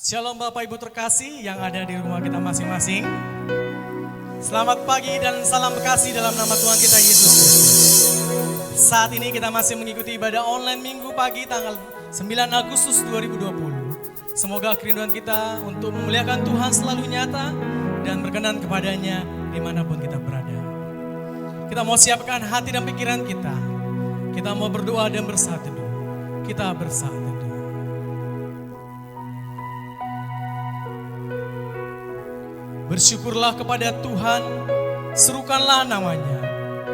Shalom Bapak Ibu terkasih yang ada di rumah kita masing-masing. Selamat pagi dan salam kasih dalam nama Tuhan kita Yesus Kristus. Saat ini kita masih mengikuti ibadah online minggu pagi tanggal 9 Agustus 2020. Semoga kerinduan kita untuk memuliakan Tuhan selalu nyata dan berkenan kepadanya dimanapun kita berada. Kita mau siapkan hati dan pikiran kita. Kita mau berdoa dan bersaat teduh. Kita bersaat teduh. Bersyukurlah kepada Tuhan, serukanlah namanya,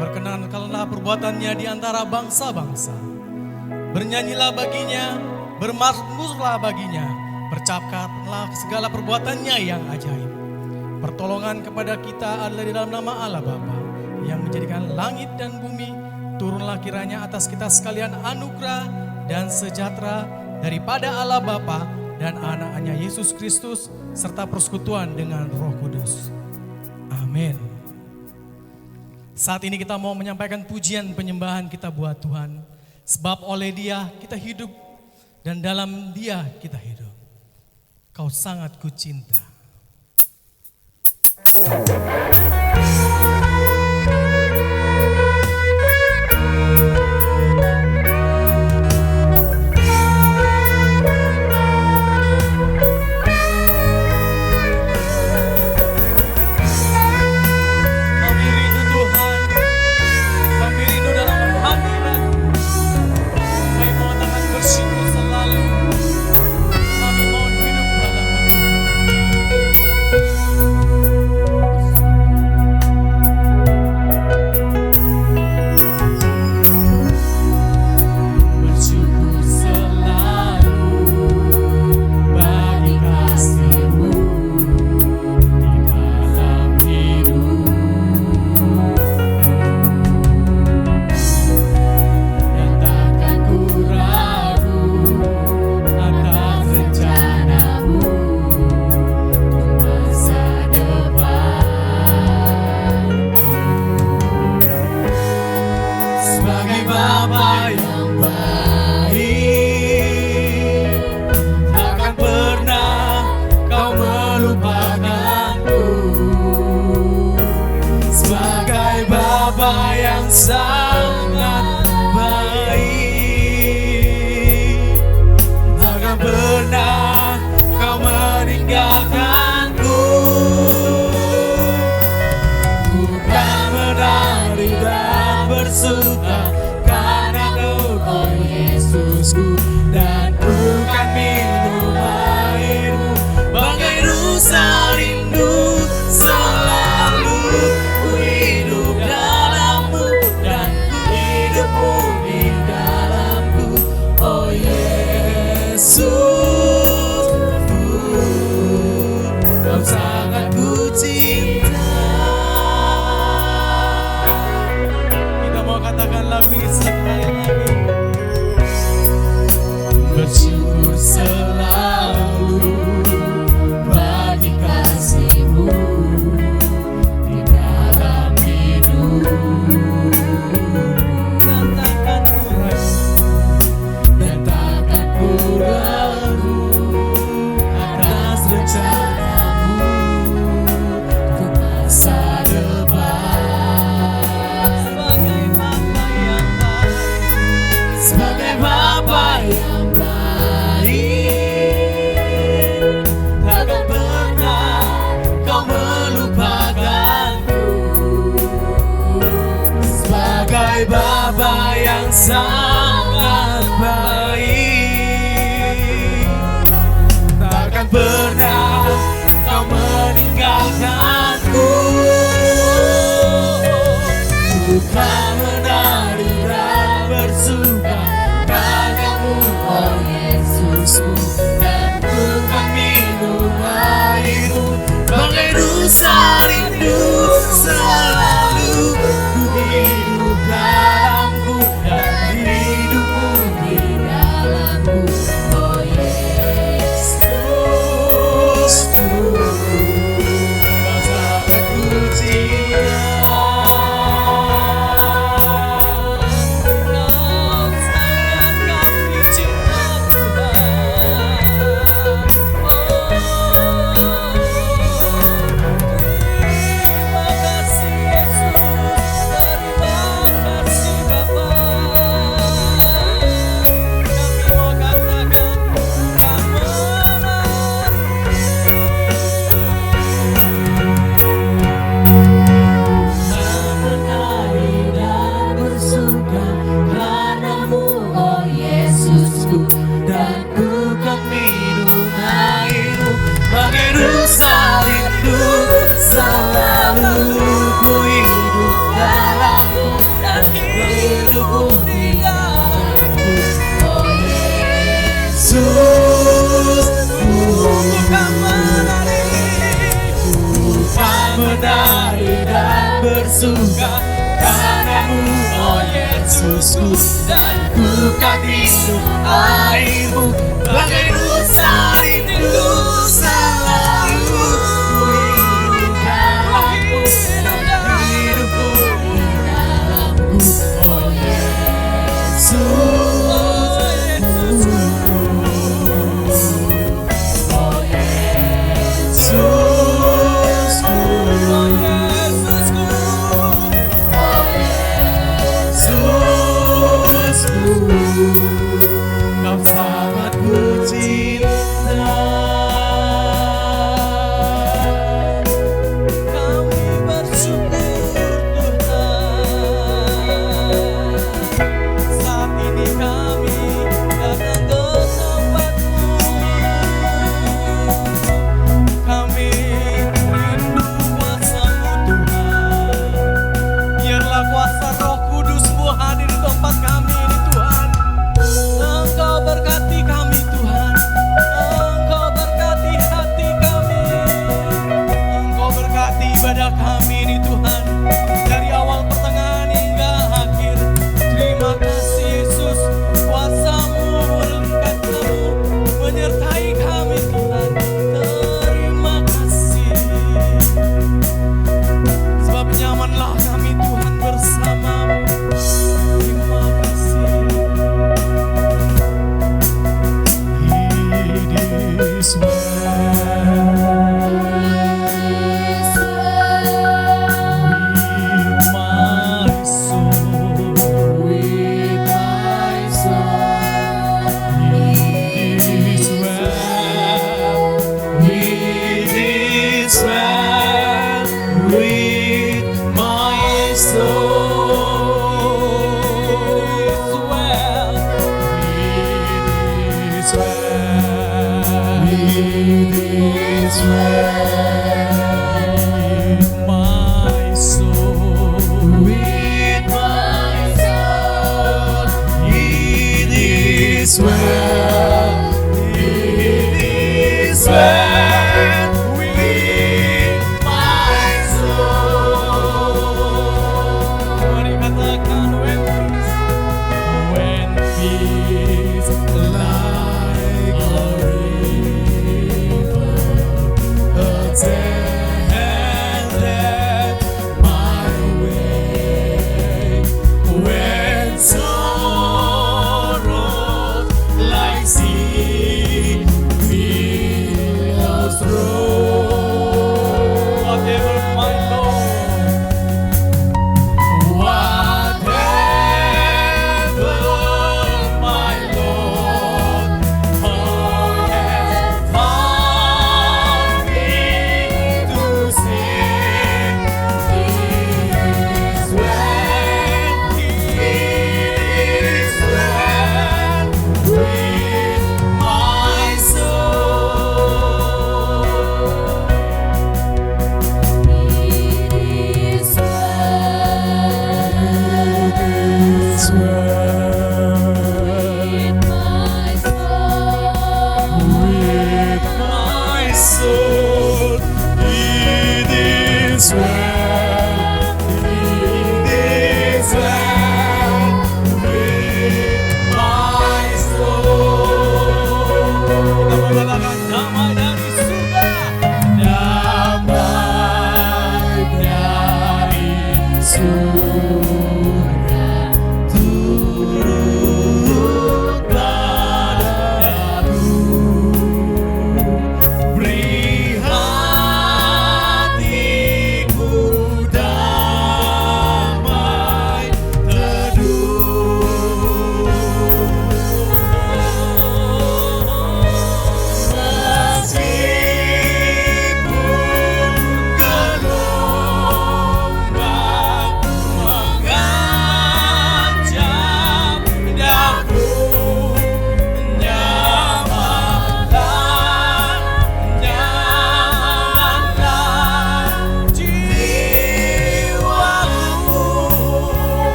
perkenankanlah perbuatannya di antara bangsa-bangsa. Bernyanyilah baginya, bermazmurlah baginya, percapkanlah segala perbuatannya yang ajaib. Pertolongan kepada kita adalah di dalam nama Allah Bapa yang menjadikan langit dan bumi. Turunlah kiranya atas kita sekalian anugerah dan sejahtera daripada Allah Bapa dan anak-Nya Yesus Kristus serta persekutuan dengan Roh Kudus. Amin. Saat ini kita mau menyampaikan pujian penyembahan kita buat Tuhan. Sebab oleh Dia kita hidup dan dalam Dia kita hidup. Kau sangat kucinta. Selalu minum airmu, mengerus salibku. Selalu ku hidup dalammu dan hidupku di dalammu. Oh Yesus, bukan menari dan bersuka karenamu, oh Yesusku, dan bukan minum airmu, mengerus salibku. Selalu ku hidup dalammu dan hidupku di dalammu. Oh Yesus, Kau sangat ku cinta. Kami bersyukur Tuhan, saat ini kami datang ke tempat-Mu. Kami rindu kuasa-Mu Tuhan. Biarlah kuasa Roh Kudus-Mu hadir di tempat kami ini Tuhan. Engkau berkati kami Tuhan, Engkau berkati hati kami, Engkau berkati ibadah kami ini Tuhan, dari awal pertengahan hingga akhir. Terima kasih Yesus, kuasa-Mu melengkapi-Mu, menyertai kami Tuhan. Terima kasih, sebab nyamanlah kami Tuhan bersama-Mu. Terima kasih. This way.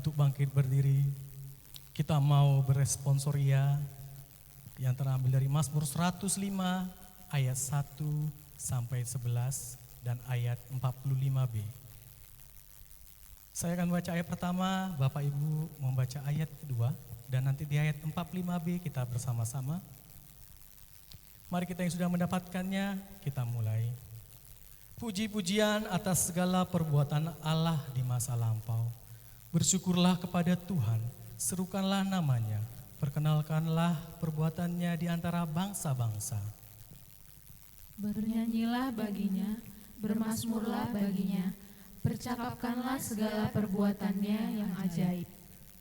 untuk bangkit berdiri, kita mau beresponsoria yang terambil dari Mazmur 105 ayat 1 sampai 11 dan ayat 45b. Saya akan baca ayat pertama, Bapak Ibu membaca ayat kedua, dan nanti di ayat 45b kita bersama-sama. Mari kita yang sudah mendapatkannya, kita mulai. Puji-pujian atas segala perbuatan Allah di masa lampau. Bersyukurlah kepada Tuhan, serukanlah namanya, perkenalkanlah perbuatannya di antara bangsa-bangsa. Bernyanyilah baginya, bermazmurlah baginya, percakapkanlah segala perbuatannya yang ajaib.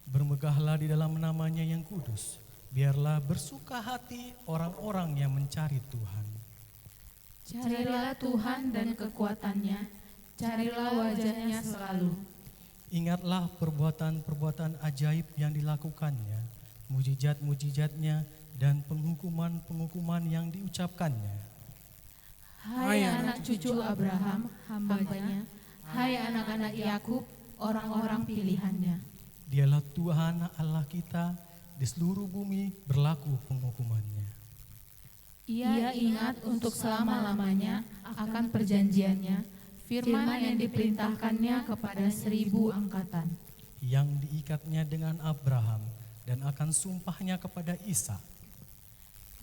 Bermegahlah di dalam namanya yang kudus, biarlah bersuka hati orang-orang yang mencari Tuhan. Carilah Tuhan dan kekuatannya, carilah wajahnya selalu. Ingatlah perbuatan-perbuatan ajaib yang dilakukannya, mujizat-mujizatnya dan penghukuman-penghukuman yang diucapkannya. Hai anak cucu Abraham, hambanya, hai anak-anak Yakub, orang-orang pilihannya. Dialah Tuhan Allah kita, di seluruh bumi berlaku penghukumannya. Ia ingat untuk selama-lamanya akan perjanjiannya, firman yang diperintahkannya kepada 1000 angkatan. Yang diikatnya dengan Abraham dan akan sumpahnya kepada Ishak.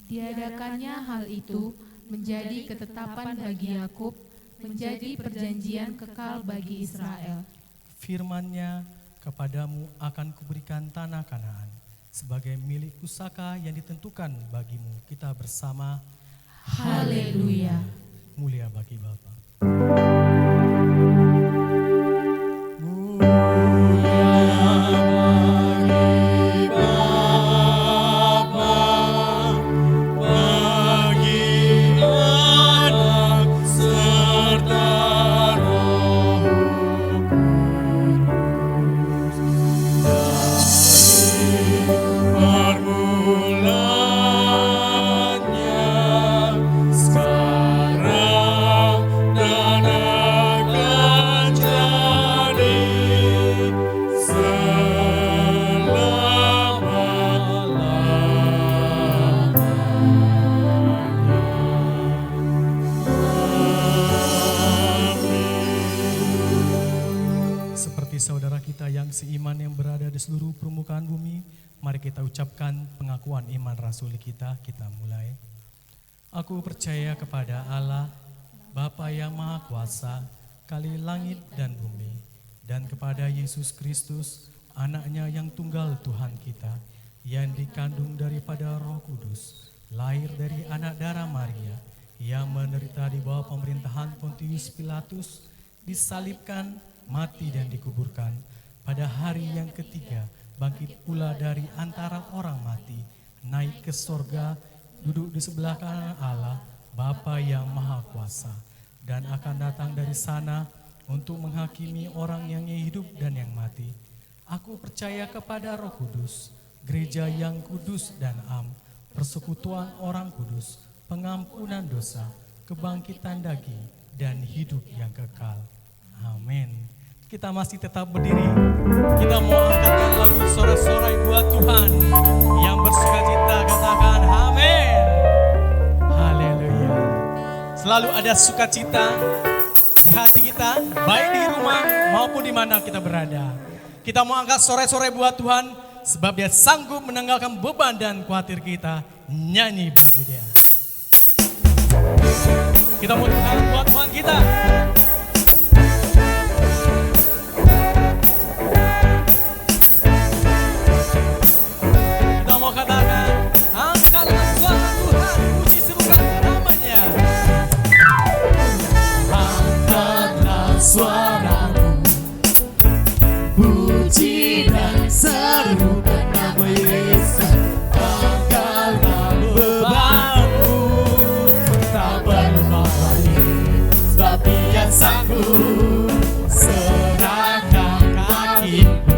Diadakannya hal itu menjadi ketetapan bagi Yakub, menjadi perjanjian kekal bagi Israel. Firman-Nya, kepadamu akan kuberikan tanah Kanaan sebagai milik pusaka yang ditentukan bagimu. Kita bersama. Haleluya. Mulia bagi Bapa. Saudara kita yang seiman yang berada di seluruh permukaan bumi, mari kita ucapkan pengakuan iman rasuli kita. Kita mulai. Aku percaya kepada Allah, Bapa yang Maha Kuasa, kali langit dan bumi, dan kepada Yesus Kristus, anaknya yang tunggal Tuhan kita, yang dikandung daripada Roh Kudus, lahir dari anak darah Maria, yang menderita di bawah pemerintahan Pontius Pilatus, disalibkan, mati dan dikuburkan, pada hari yang ketiga bangkit pula dari antara orang mati, naik ke sorga, duduk di sebelah kanan Allah, Bapa yang Maha Kuasa, dan akan datang dari sana untuk menghakimi orang yang hidup dan yang mati. Aku percaya kepada Roh Kudus, gereja yang kudus dan am, persekutuan orang kudus, pengampunan dosa, kebangkitan daging, dan hidup yang kekal. Amin. Kita masih tetap berdiri. Kita mau angkatkan lagu sorai-sorai buat Tuhan. Yang bersuka cita katakan amin. Haleluya. Selalu ada sukacita di hati kita, baik di rumah maupun di mana kita berada. Kita mau angkat sorai-sorai buat Tuhan, sebab Dia sanggup menanggalkan beban dan khawatir kita. Nyanyi bagi Dia. Kita mau tepuk buat Tuhan kita. Mau katakan, angkatlah suara Tuhan, puji serukan namanya. Angkatlah suaramu, puji dan serukan nama Yesus. Angkatlah bebanmu, tak perlu lagi, sebab Dia sanggup. Serahkan kakimu,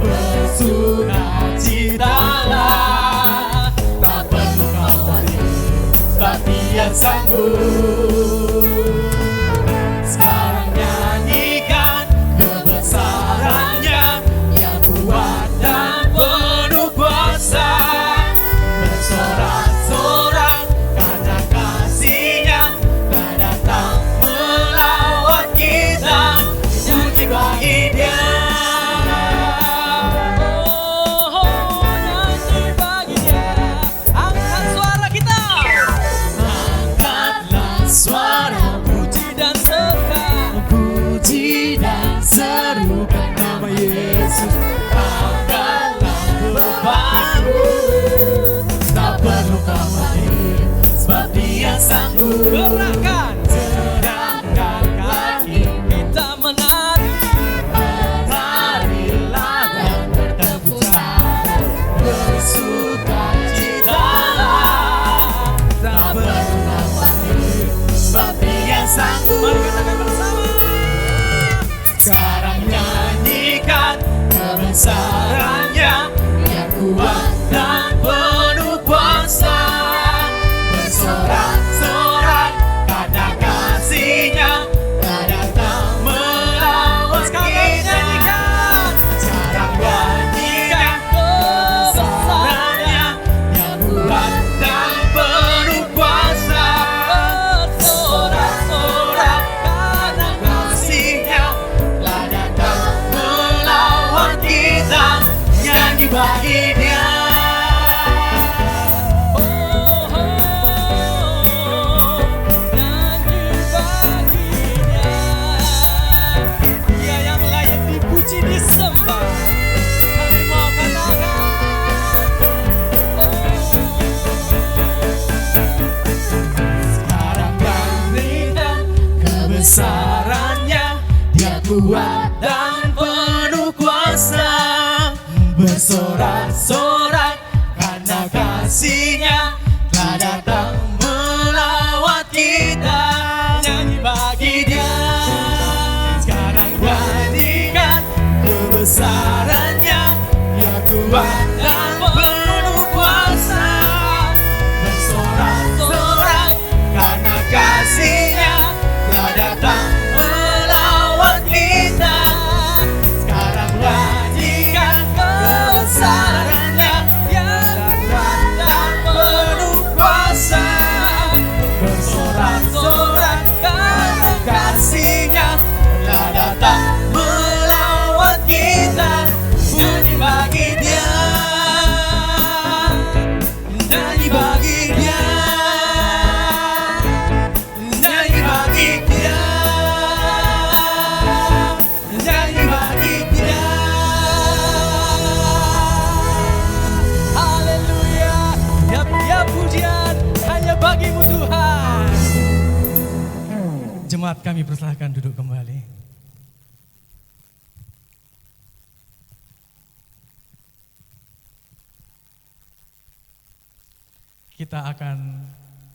bersukacitalah, tak perlu khawatir, sebab Dia sanggup. Tak perlu khawatir, sebab Dia sanggup. Gerakkan Gerakkan kaki, kita menari. marilah dan bertepuk tangan, bersukacitalah. Tak perlu khawatir, sebab Dia sanggup. Mari kita nyanyi bersama. Sekarang nyanyikan kebesarannya, Dia kuat dan penuh kuasa. Bersorak-sorak karena kasih-Nya telah datang melawan kita. Sekarang nyanyikan kebesarannya, Dia kuat dan penuh kuasa. Bersorak-sorak karena kasih-Nya telah datang melawan kita. Nyanyi bagi Dia. Nyanyi baginya. Dia yang layak dipuji, disembah. Kami mau katakan, Sekarang berikan kebesarannya, Dia kuat dan penuh kuasa. Bersorak-sorak karena kasih-Nya telah datang melawat kita. Nyanyi bagi Dia. Sekarang nyanyikan kebesarannya, Dia kuat dan penuh kuasa. Bersorak-sorak karena kasih-Nya telah datang melawat kita. Sekarang nyanyikan kebesarannya, Dia kuat dan penuh kuasa. Bersorak-sorak karena kasih-Nya telah datang melawat kita. Nyanyi bagi Dia. Nyanyi bagi Dia. Nyanyi bagi Dia. Nyanyi bagi Dia. haleluya. Tiap-tiap pujian hanya bagimu Tuhan. Jemaat kami persilahkan duduk kembali. Kita akan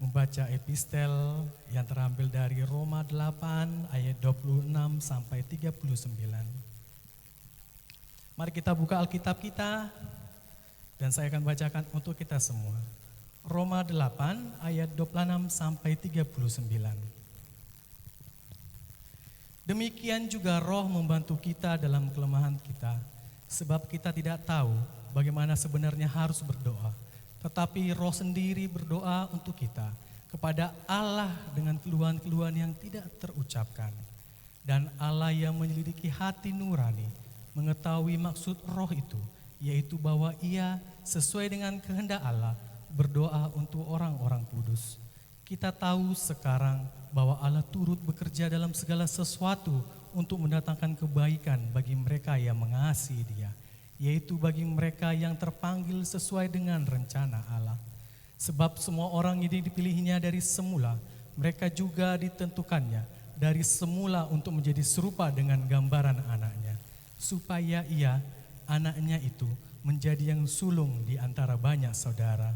membaca epistel yang terambil dari Roma 8 ayat 26 sampai 39. Mari kita buka Alkitab kita dan saya akan bacakan untuk kita semua. Roma 8 ayat 26 sampai 39. Demikian juga Roh membantu kita dalam kelemahan kita, sebab kita tidak tahu bagaimana sebenarnya harus berdoa. Tetapi Roh sendiri berdoa untuk kita kepada Allah dengan keluhan-keluhan yang tidak terucapkan. Dan Allah yang menyelidiki hati nurani mengetahui maksud Roh itu, yaitu bahwa Ia sesuai dengan kehendak Allah berdoa untuk orang-orang kudus. Kita tahu sekarang bahwa Allah turut bekerja dalam segala sesuatu untuk mendatangkan kebaikan bagi mereka yang mengasihi Dia, yaitu bagi mereka yang terpanggil sesuai dengan rencana Allah. Sebab semua orang yang dipilihnya dari semula, mereka juga ditentukannya dari semula untuk menjadi serupa dengan gambaran anaknya, supaya ia, anaknya itu, menjadi yang sulung di antara banyak saudara.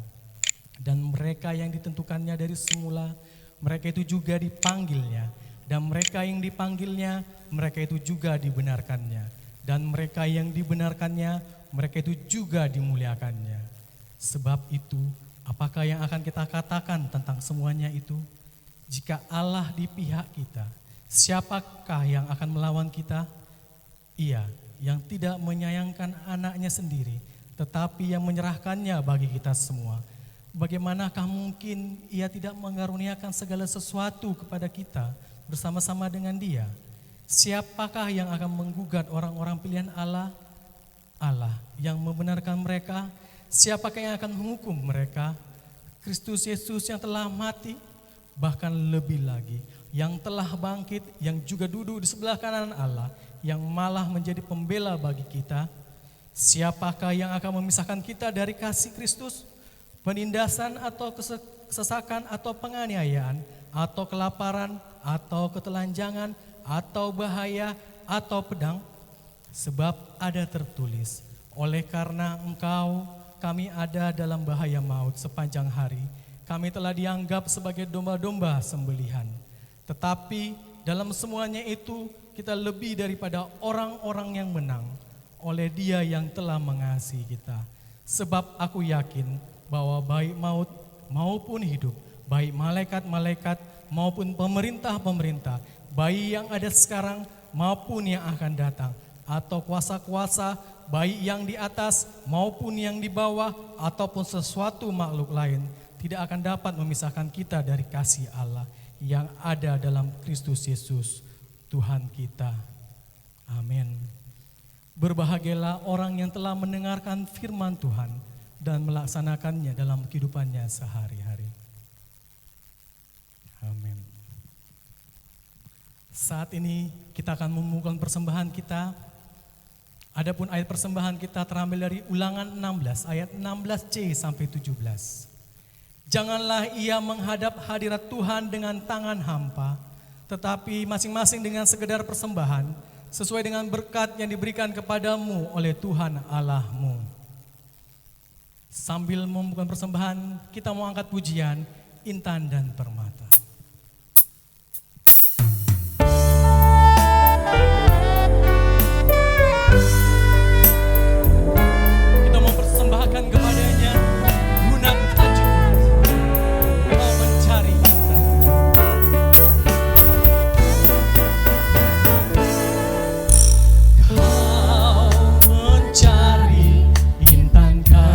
Dan mereka yang ditentukannya dari semula, mereka itu juga dipanggilnya. Dan mereka yang dipanggilnya, mereka itu juga dibenarkannya. Dan mereka yang dibenarkannya, mereka itu juga dimuliakannya. Sebab itu, apakah yang akan kita katakan tentang semuanya itu? Jika Allah di pihak kita, siapakah yang akan melawan kita? Ia yang tidak menyayangkan anaknya sendiri, tetapi yang menyerahkannya bagi kita semua. Bagaimanakah mungkin Ia tidak mengaruniakan segala sesuatu kepada kita bersama-sama dengan Dia? Siapakah yang akan menggugat orang-orang pilihan Allah? Allah yang membenarkan mereka. Siapakah yang akan menghukum mereka? Kristus Yesus yang telah mati, bahkan lebih lagi, yang telah bangkit, yang juga duduk di sebelah kanan Allah, yang malah menjadi pembela bagi kita. Siapakah yang akan memisahkan kita dari kasih Kristus? Penindasan atau kesesakan atau penganiayaan atau kelaparan atau ketelanjangan atau bahaya atau pedang? Sebab ada tertulis, oleh karena engkau kami ada dalam bahaya maut sepanjang hari. Kami telah dianggap sebagai domba-domba sembelihan. Tetapi dalam semuanya itu kita lebih daripada orang-orang yang menang oleh Dia yang telah mengasihi kita. Sebab aku yakin bahwa baik maut maupun hidup, baik malaikat-malaikat maupun pemerintah-pemerintah, baik yang ada sekarang maupun yang akan datang, atau kuasa-kuasa, baik yang di atas maupun yang di bawah, ataupun sesuatu makhluk lain, tidak akan dapat memisahkan kita dari kasih Allah yang ada dalam Kristus Yesus, Tuhan kita. Amin. Berbahagialah orang yang telah mendengarkan firman Tuhan dan melaksanakannya dalam kehidupannya sehari-hari. Amin. Saat ini kita akan memulakan persembahan kita. Adapun ayat persembahan kita terambil dari Ulangan 16 ayat 16c sampai 17. Janganlah ia menghadap hadirat Tuhan dengan tangan hampa, tetapi masing-masing dengan sekedar persembahan sesuai dengan berkat yang diberikan kepadamu oleh Tuhan Allahmu. Sambil membuka persembahan, kita mau angkat pujian Intan dan Permata. Kita mau persembahkan kepadanya Gunan Tajuk, mau mencari Intan. Kau mencari Intan dan Permata.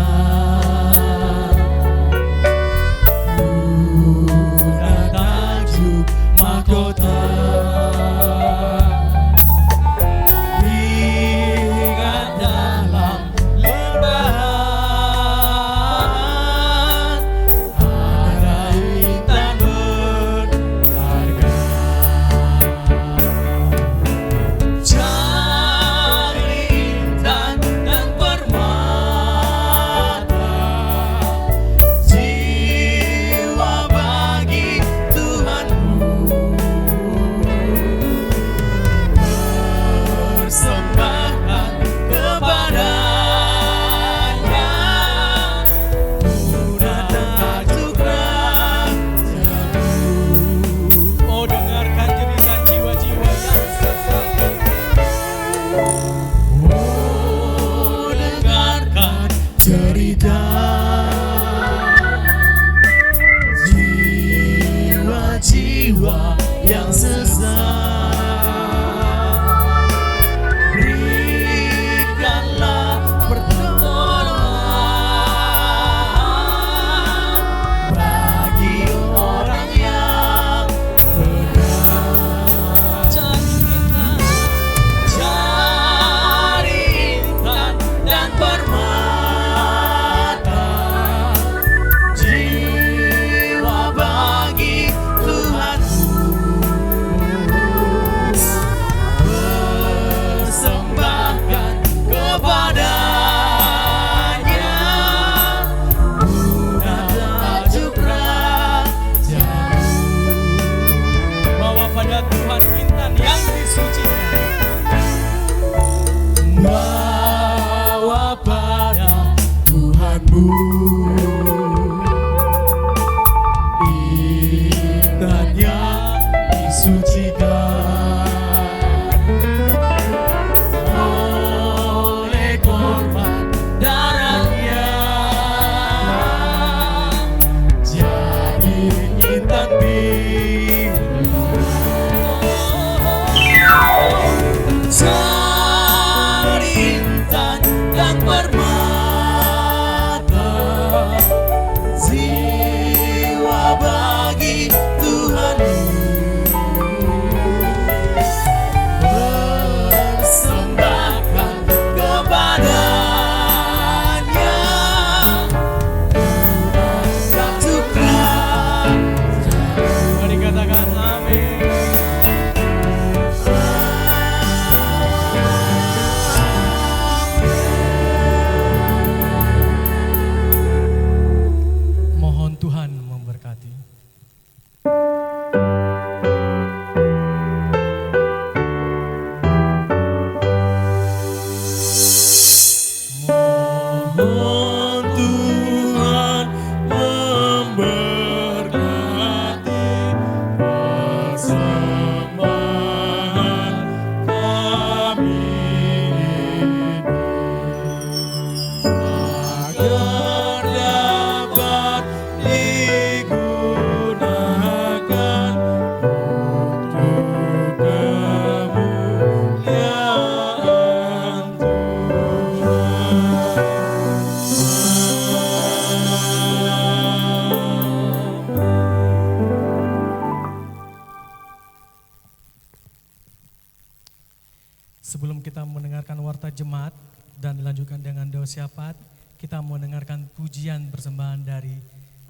jemaat dan dilanjutkan dengan doa syafaat, kita mau dengarkan pujian persembahan dari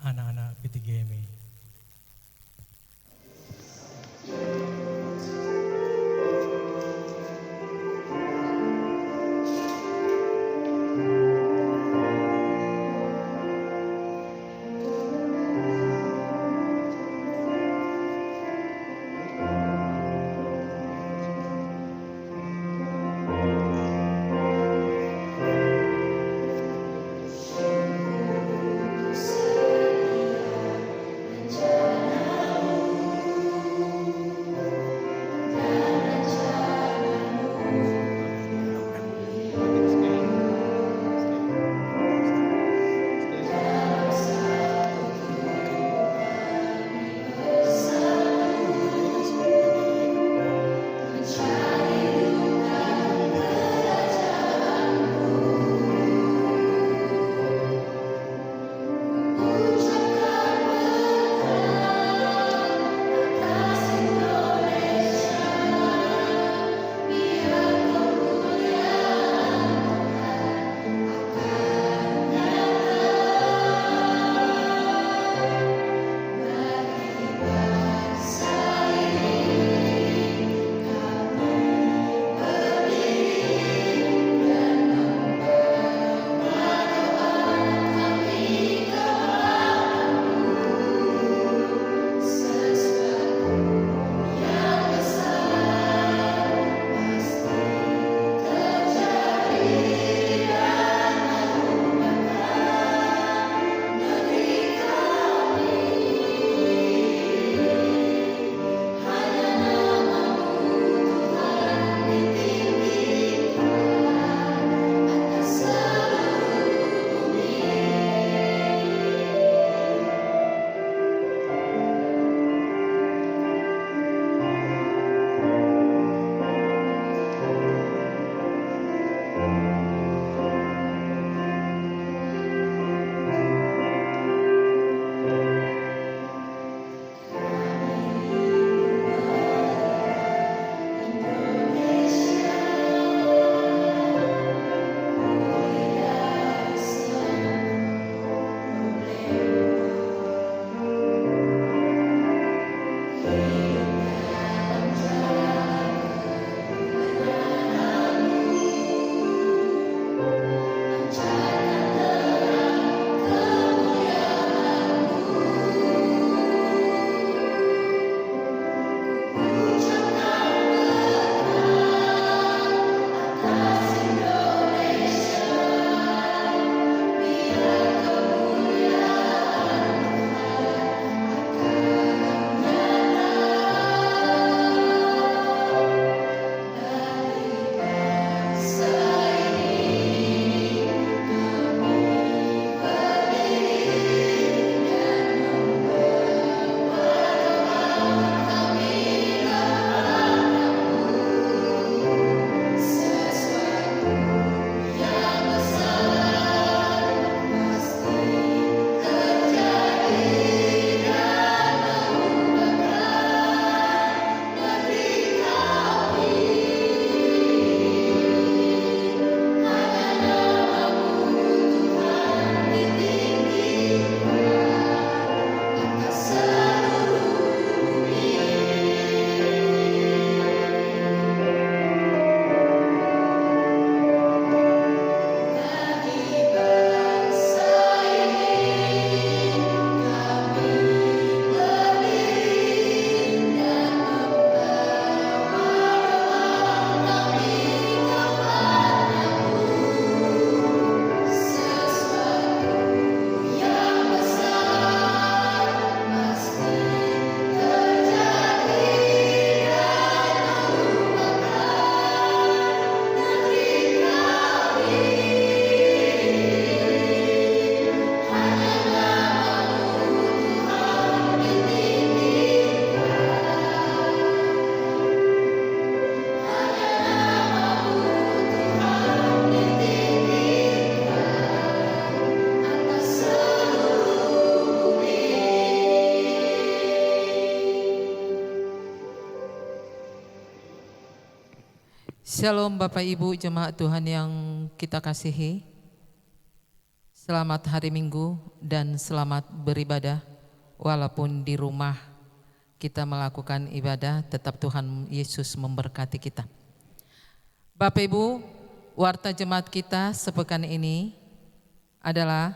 anak-anak PTGMI. Shalom Bapak Ibu jemaat Tuhan yang kita kasihi. Selamat hari Minggu dan selamat beribadah. Walaupun di rumah kita melakukan ibadah, tetap Tuhan Yesus memberkati kita. Bapak Ibu, warta jemaat kita sepekan ini adalah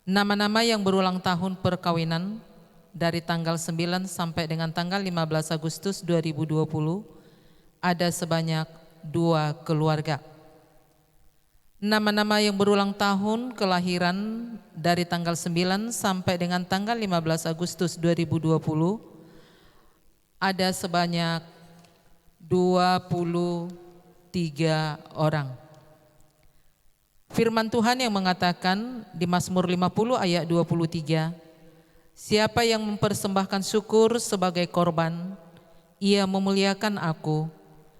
nama-nama yang berulang tahun perkawinan dari tanggal 9 sampai dengan tanggal 15 Agustus 2020. Ada sebanyak 2 keluarga. Nama-nama yang berulang tahun kelahiran dari tanggal 9 sampai dengan tanggal 15 Agustus 2020 ada sebanyak 23 orang. Firman Tuhan yang mengatakan di Mazmur 50 ayat 23, siapa yang mempersembahkan syukur sebagai korban, ia memuliakan aku.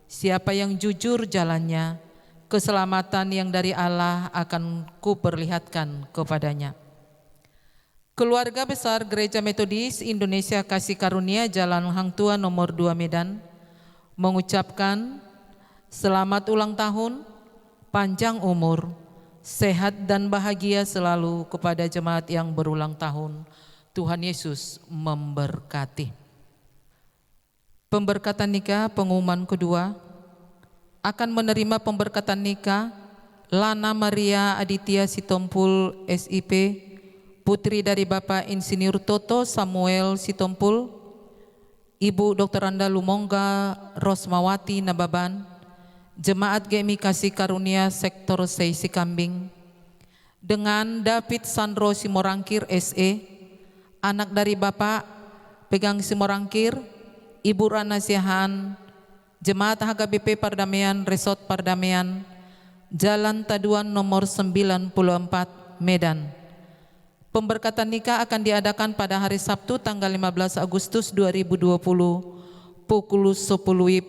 Siapa yang jujur jalannya, keselamatan yang dari Allah akan kuperlihatkan kepadanya. Keluarga besar Gereja Metodis Indonesia Kasih Karunia Jalan Hang Tua nomor 2 Medan mengucapkan selamat ulang tahun, panjang umur, sehat dan bahagia selalu kepada jemaat yang berulang tahun. Tuhan Yesus memberkati. Pemberkatan nikah pengumuman kedua, akan menerima pemberkatan nikah Lana Maria Aditya Sitompul SIP, putri dari Bapak Insinyur Toto Samuel Sitompul, Ibu Dr. Anda Lumongga Rosmawati Nababan, Jemaat GMI Kasih Karunia Sektor Seisi Kambing, dengan David Sandro Simorangkir SE, anak dari Bapak Pegang Simorangkir, Ibu Rana Siahaan, Jemaat HKBP Pardamaian Resort Pardamaian, Jalan Taduan nomor 94 Medan. Pemberkatan nikah akan diadakan pada hari Sabtu tanggal 15 Agustus 2020 pukul 10 WIB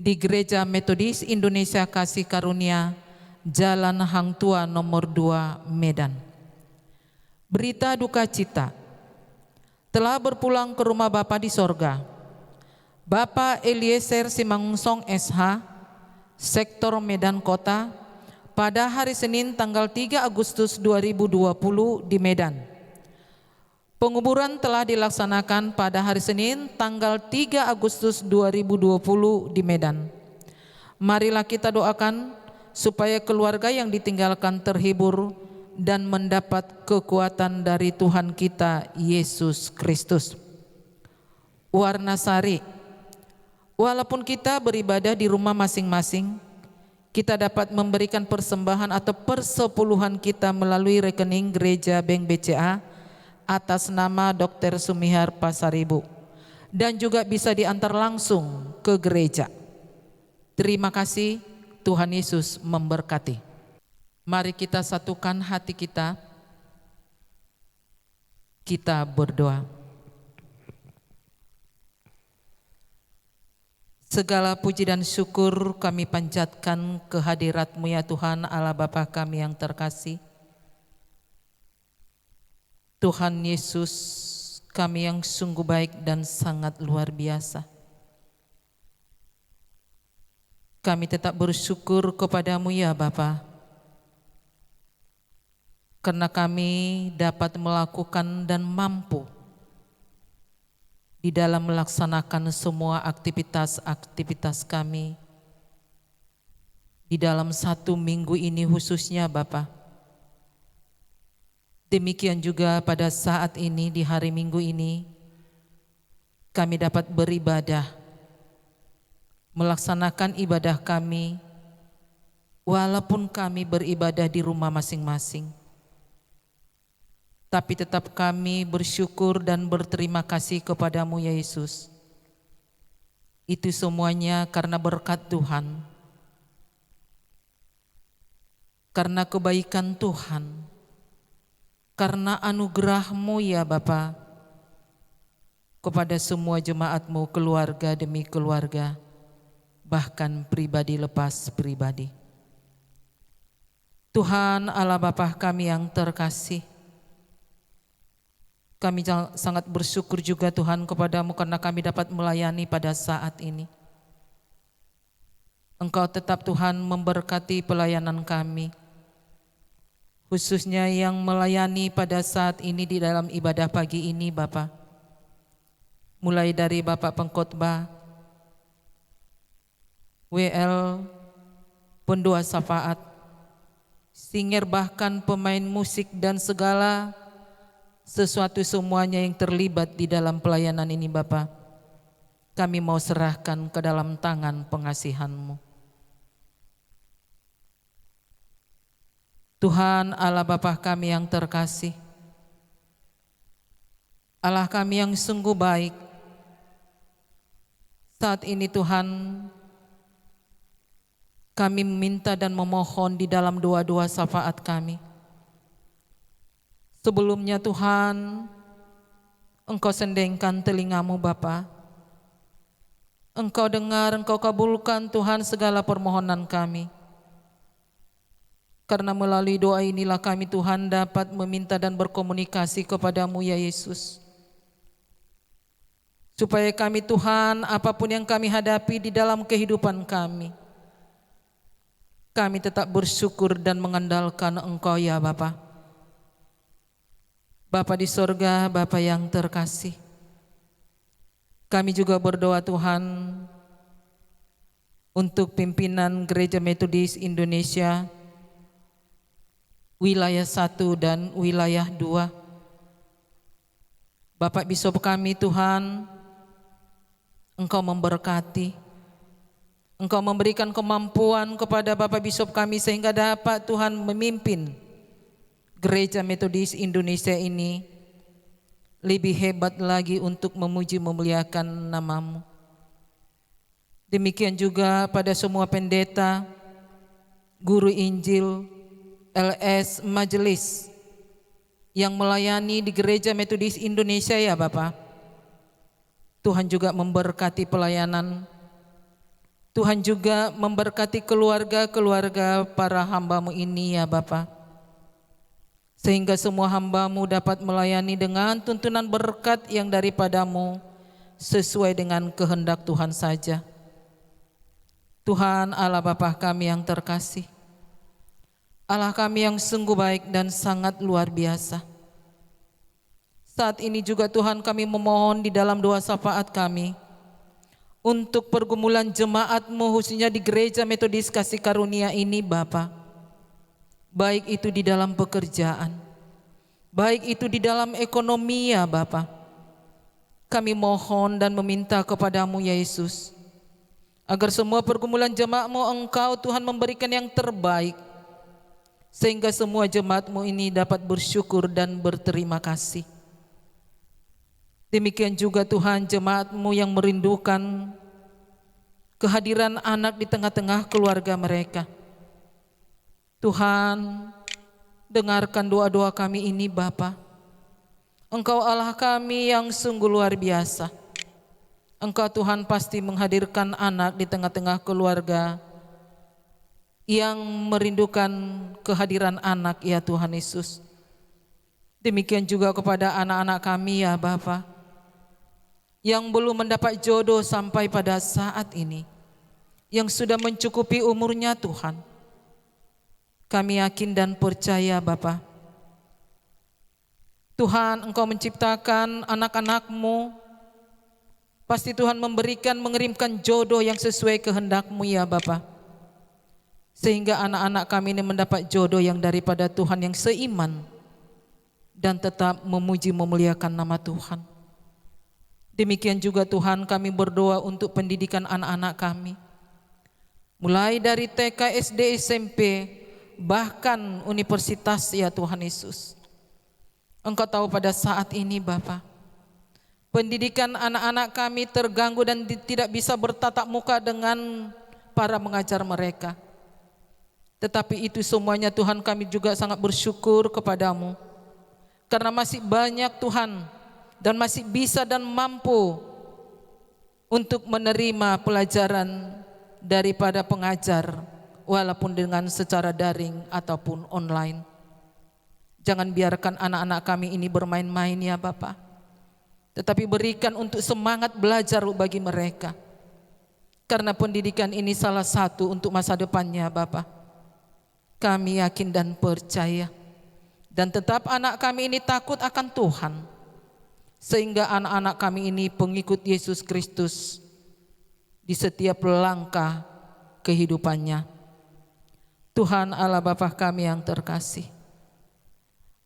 di Gereja Metodis Indonesia Kasih Karunia Jalan Hang Tua nomor 2 Medan. Berita duka cita, telah berpulang ke rumah Bapa di sorga Bapak Eliezer Simangunsong SH, Sektor Medan Kota, pada hari Senin tanggal 3 Agustus 2020 di Medan. Penguburan telah dilaksanakan pada hari Senin tanggal 3 Agustus 2020 di Medan. Marilah kita doakan supaya keluarga yang ditinggalkan terhibur dan mendapat kekuatan dari Tuhan kita Yesus Kristus. Warnasari, walaupun kita beribadah di rumah masing-masing, kita dapat memberikan persembahan atau persepuluhan kita melalui rekening Gereja Bank BCA atas nama Dr. Sumihar Pasaribu, dan juga bisa diantar langsung ke gereja. Terima kasih, Tuhan Yesus memberkati. Mari kita satukan hati kita, kita berdoa. Segala puji dan syukur kami panjatkan kehadirat-Mu ya Tuhan Allah Bapa kami yang terkasih. Tuhan Yesus, kami yang sungguh baik dan sangat luar biasa. Kami tetap bersyukur kepada-Mu ya Bapa, karena kami dapat melakukan dan mampu di dalam melaksanakan semua aktivitas-aktivitas kami di dalam 1 minggu ini khususnya Bapa. Demikian juga pada saat ini di hari Minggu ini kami dapat beribadah, melaksanakan ibadah kami walaupun kami beribadah di rumah masing-masing. Tapi tetap kami bersyukur dan berterima kasih kepada-Mu ya Yesus. Itu semuanya karena berkat Tuhan, karena kebaikan Tuhan, karena anugerah-Mu ya Bapa kepada semua jemaat-Mu, keluarga demi keluarga, bahkan pribadi lepas pribadi. Tuhan Allah Bapa kami yang terkasih, kami sangat bersyukur juga Tuhan kepada-Mu karena kami dapat melayani pada saat ini. Engkau tetap Tuhan memberkati pelayanan kami, khususnya yang melayani pada saat ini di dalam ibadah pagi ini Bapa. Mulai dari Bapak Pengkhotbah, WL, pendua syafaat, singer, bahkan pemain musik dan segala sesuatu semuanya yang terlibat di dalam pelayanan ini Bapa, kami mau serahkan ke dalam tangan pengasihan-Mu. Tuhan Allah Bapa kami yang terkasih, Allah kami yang sungguh baik, saat ini Tuhan kami meminta dan memohon di dalam doa-doa syafaat kami. Sebelumnya Tuhan, Engkau sendengkan telinga-Mu Bapa, Engkau dengar, Engkau kabulkan Tuhan segala permohonan kami. Karena melalui doa inilah kami Tuhan dapat meminta dan berkomunikasi kepada-Mu ya Yesus. Supaya kami Tuhan, apapun yang kami hadapi di dalam kehidupan kami tetap bersyukur dan mengandalkan Engkau ya Bapa. Bapa di sorga, Bapa yang terkasih, kami juga berdoa Tuhan untuk pimpinan Gereja Metodis Indonesia wilayah 1 dan wilayah 2. Bapak Bisop kami Tuhan, Engkau memberkati, Engkau memberikan kemampuan kepada Bapak Bisop kami sehingga dapat Tuhan memimpin Gereja Metodis Indonesia ini lebih hebat lagi untuk memuji memuliakan nama-Mu. Demikian juga pada semua pendeta, guru Injil, LS Majelis yang melayani di Gereja Metodis Indonesia ya Bapak. Tuhan juga memberkati pelayanan, Tuhan juga memberkati keluarga-keluarga para hamba-Mu ini ya Bapa, sehingga semua hamba-Mu dapat melayani dengan tuntunan berkat yang daripada-Mu sesuai dengan kehendak Tuhan saja. Tuhan Allah Bapa kami yang terkasih, Allah kami yang sungguh baik dan sangat luar biasa. Saat ini juga Tuhan kami memohon di dalam doa syafaat kami untuk pergumulan jemaat-Mu khususnya di Gereja Metodis Kasih Karunia ini Bapa. Baik itu di dalam pekerjaan, baik itu di dalam ekonomi ya Bapa. Kami mohon dan meminta kepada-Mu ya Yesus, agar semua pergumulan jemaat-Mu Engkau Tuhan memberikan yang terbaik, sehingga semua jemaat-Mu ini dapat bersyukur dan berterima kasih. Demikian juga Tuhan jemaat-Mu yang merindukan kehadiran anak di tengah-tengah keluarga mereka. Tuhan, dengarkan doa-doa kami ini Bapa. Engkau Allah kami yang sungguh luar biasa. Engkau Tuhan pasti menghadirkan anak di tengah-tengah keluarga yang merindukan kehadiran anak ya Tuhan Yesus. Demikian juga kepada anak-anak kami ya Bapa, yang belum mendapat jodoh sampai pada saat ini, yang sudah mencukupi umurnya Tuhan. Kami yakin dan percaya Bapa, Tuhan Engkau menciptakan anak-anak-Mu, pasti Tuhan mengirimkan jodoh yang sesuai kehendak-Mu ya Bapa, sehingga anak-anak kami ini mendapat jodoh yang daripada Tuhan yang seiman dan tetap memuji memuliakan nama Tuhan. Demikian juga Tuhan kami berdoa untuk pendidikan anak-anak kami, mulai dari TK, SD, SMP, bahkan universitas ya Tuhan Yesus. Engkau tahu pada saat ini Bapa, pendidikan anak-anak kami terganggu dan tidak bisa bertatap muka dengan para mengajar mereka. Tetapi itu semuanya Tuhan kami juga sangat bersyukur kepada-Mu, karena masih banyak Tuhan dan masih bisa dan mampu untuk menerima pelajaran daripada pengajar, walaupun dengan secara daring ataupun online. Jangan biarkan anak-anak kami ini bermain-main ya Bapa, tetapi berikan untuk semangat belajar bagi mereka. Karena pendidikan ini salah satu untuk masa depannya Bapa. Kami yakin dan percaya. Dan tetap anak kami ini takut akan Tuhan. Sehingga anak-anak kami ini pengikut Yesus Kristus di setiap langkah kehidupannya. Tuhan Allah Bapa kami yang terkasih.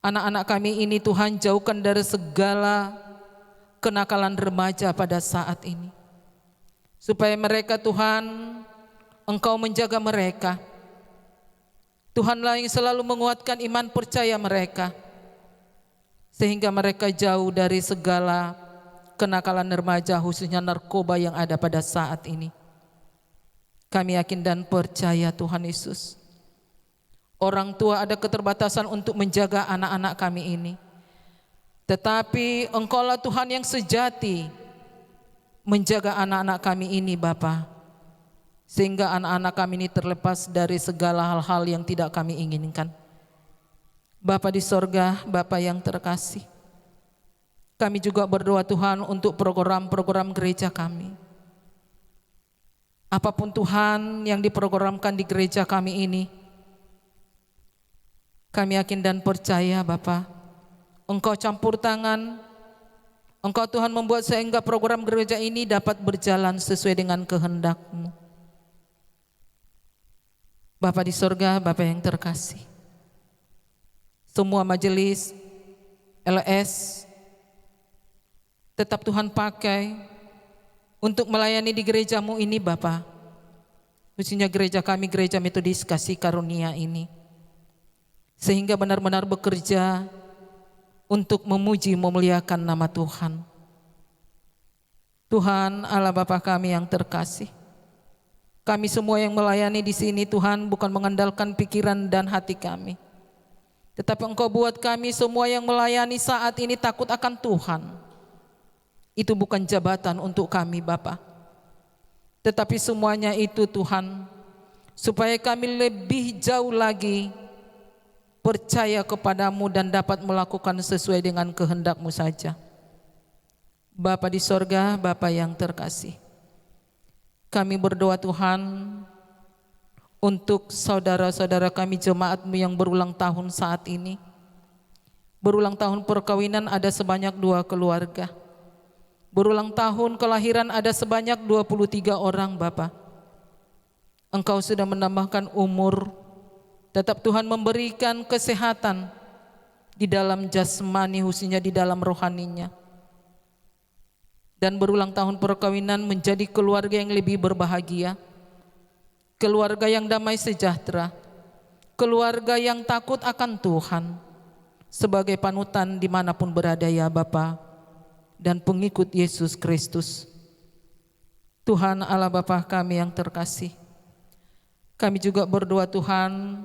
Anak-anak kami ini Tuhan jauhkan dari segala kenakalan remaja pada saat ini. Supaya mereka Tuhan, Engkau menjaga mereka. Tuhanlah yang selalu menguatkan iman percaya mereka. Sehingga mereka jauh dari segala kenakalan remaja khususnya narkoba yang ada pada saat ini. Kami yakin dan percaya Tuhan Yesus. Orang tua ada keterbatasan untuk menjaga anak-anak kami ini. Tetapi Engkaulah Tuhan yang sejati menjaga anak-anak kami ini Bapa. Sehingga anak-anak kami ini terlepas dari segala hal-hal yang tidak kami inginkan. Bapa di sorga, Bapa yang terkasih. Kami juga berdoa Tuhan untuk program-program gereja kami. Apapun Tuhan yang diprogramkan di gereja kami ini, kami yakin dan percaya Bapa, Engkau campur tangan, Engkau Tuhan membuat sehingga program gereja ini dapat berjalan sesuai dengan kehendak-Mu. Bapa di sorga, Bapa yang terkasih. Semua majelis LS tetap Tuhan pakai untuk melayani di gereja-Mu ini Bapa. Khususnya gereja kami, gereja Metodis Kasih Karunia ini. Sehingga benar-benar bekerja untuk memuji memuliakan nama Tuhan. Tuhan Allah Bapa kami yang terkasih. Kami semua yang melayani di sini Tuhan bukan mengandalkan pikiran dan hati kami. Tetapi Engkau buat kami semua yang melayani saat ini takut akan Tuhan. Itu bukan jabatan untuk kami Bapa. Tetapi semuanya itu Tuhan, supaya kami lebih jauh lagi percaya kepadamu dan dapat melakukan sesuai dengan kehendak-Mu saja. Bapa di sorga, Bapa yang terkasih. Kami berdoa Tuhan untuk saudara-saudara kami jemaat-Mu yang berulang tahun saat ini. Berulang tahun perkawinan ada sebanyak 2 keluarga. Berulang tahun kelahiran ada sebanyak 23 orang Bapa. Engkau sudah menambahkan umur, tetap Tuhan memberikan kesehatan di dalam jasmani khususnya di dalam rohaninya. Dan berulang tahun perkawinan menjadi keluarga yang lebih berbahagia, keluarga yang damai sejahtera, keluarga yang takut akan Tuhan, sebagai panutan dimanapun berada ya Bapa, dan pengikut Yesus Kristus. Tuhan Allah Bapa kami yang terkasih, kami juga berdoa Tuhan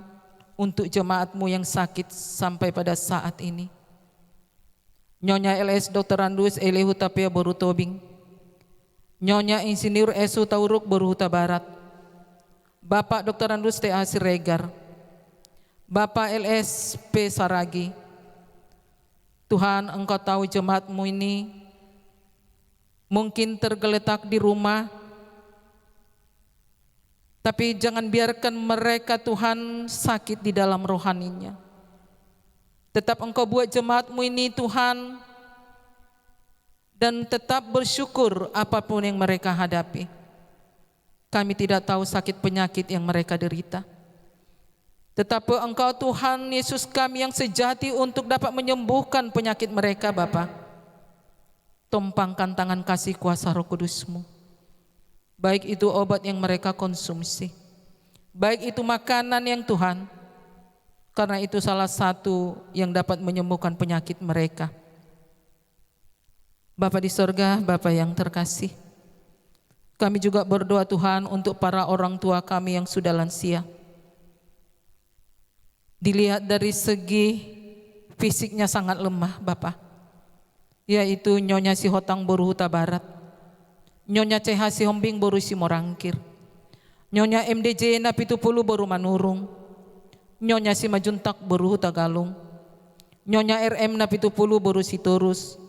untuk jemaat-Mu yang sakit sampai pada saat ini. Nyonya LS Dr. Randus Elehu Tapia Borutobing, Nyonya Insinyur Esu Tauruk Boruhuta Barat, Bapak Dr. Randus T.A. Siregar, Bapak LS P. Saragi. Tuhan, Engkau tahu jemaat-Mu ini mungkin tergeletak di rumah, tapi jangan biarkan mereka Tuhan sakit di dalam rohaninya. Tetap Engkau buat jemaat-Mu ini Tuhan, dan tetap bersyukur apapun yang mereka hadapi. Kami tidak tahu sakit penyakit yang mereka derita. Tetapi Engkau Tuhan Yesus kami yang sejati untuk dapat menyembuhkan penyakit mereka Bapa. Tumpangkan tangan kasih kuasa Roh Kudus-Mu. Baik itu obat yang mereka konsumsi, baik itu makanan yang Tuhan, karena itu salah satu yang dapat menyembuhkan penyakit mereka. Bapa di sorga, Bapa yang terkasih, kami juga berdoa Tuhan untuk para orang tua kami yang sudah lansia. Dilihat dari segi fisiknya sangat lemah Bapa, yaitu Nyonya Sihotang Boruhuta Barat, Nyonya CH Sihombing Boru Simorangkir, Nyonya MDJ Napitupulu Boru Manurung, Nyonya Simajuntak Boruhuta Galung, Nyonya RM Napitupulu Boru Sitorus,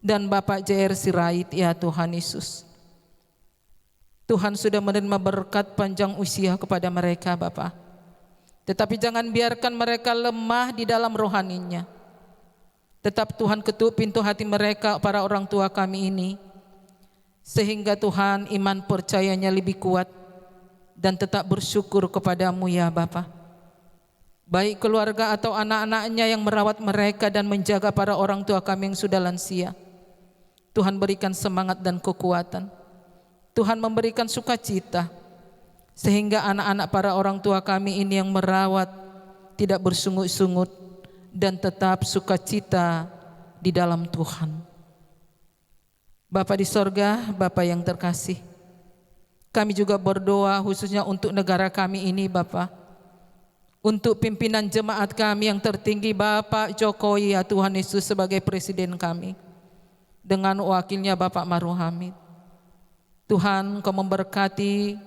dan Bapak JR Sirait ya Tuhan Yesus. Tuhan sudah menerima berkat panjang usia kepada mereka Bapa. Tetapi jangan biarkan mereka lemah di dalam rohaninya. Tetap Tuhan ketuk pintu hati mereka, para orang tua kami ini, sehingga Tuhan iman percayanya lebih kuat dan tetap bersyukur kepadamu ya Bapa. Baik keluarga atau anak-anaknya yang merawat mereka dan menjaga para orang tua kami yang sudah lansia, Tuhan berikan semangat dan kekuatan. Tuhan memberikan sukacita, sehingga anak-anak para orang tua kami ini yang merawat tidak bersungut-sungut dan tetap sukacita di dalam Tuhan. Bapa di sorga, Bapa yang terkasih, kami juga berdoa khususnya untuk negara kami ini Bapa, untuk pimpinan jemaat kami yang tertinggi Bapak Jokowi ya Tuhan Yesus sebagai presiden kami, dengan wakilnya Bapak Maruf Hamid. Tuhan, Kau memberkati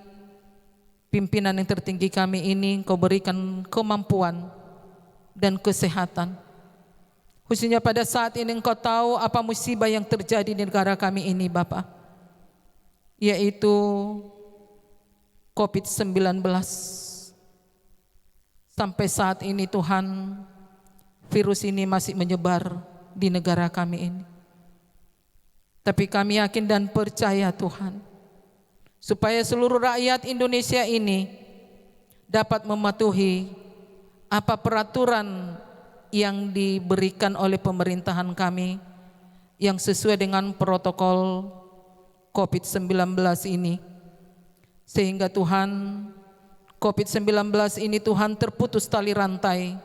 pimpinan yang tertinggi kami ini, Kau berikan kemampuan dan kesehatan. Khususnya pada saat ini Engkau tahu apa musibah yang terjadi di negara kami ini Bapa, yaitu COVID-19. Sampai saat ini Tuhan, virus ini masih menyebar di negara kami ini. Tapi kami yakin dan percaya Tuhan, supaya seluruh rakyat Indonesia ini dapat mematuhi apa peraturan yang diberikan oleh pemerintahan kami yang sesuai dengan protokol COVID-19 ini. Sehingga Tuhan, COVID-19 ini Tuhan terputus tali rantai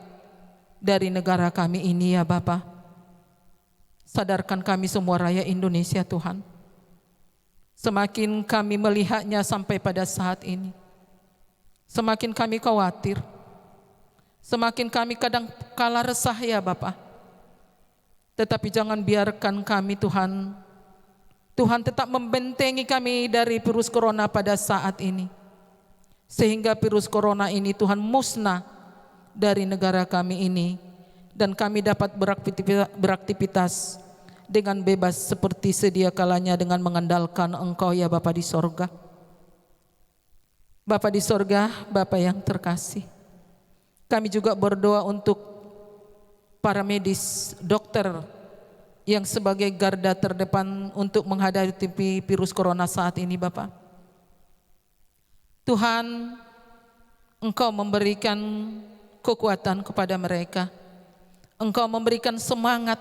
dari negara kami ini ya Bapa. Sadarkan kami semua rakyat Indonesia Tuhan. Semakin kami melihatnya sampai pada saat ini, semakin kami khawatir, semakin kami kadang kala resah ya Bapa. Tetapi jangan biarkan kami Tuhan, Tuhan tetap membentengi kami dari virus corona pada saat ini, sehingga virus corona ini Tuhan musnah dari negara kami ini, dan kami dapat beraktivitas dengan bebas seperti sedia kalanya dengan mengandalkan Engkau ya Bapa di sorga. Bapa di sorga, Bapa yang terkasih, kami juga berdoa untuk para medis, dokter yang sebagai garda terdepan untuk menghadapi virus corona saat ini Bapa. Tuhan, Engkau memberikan kekuatan kepada mereka, Engkau memberikan semangat,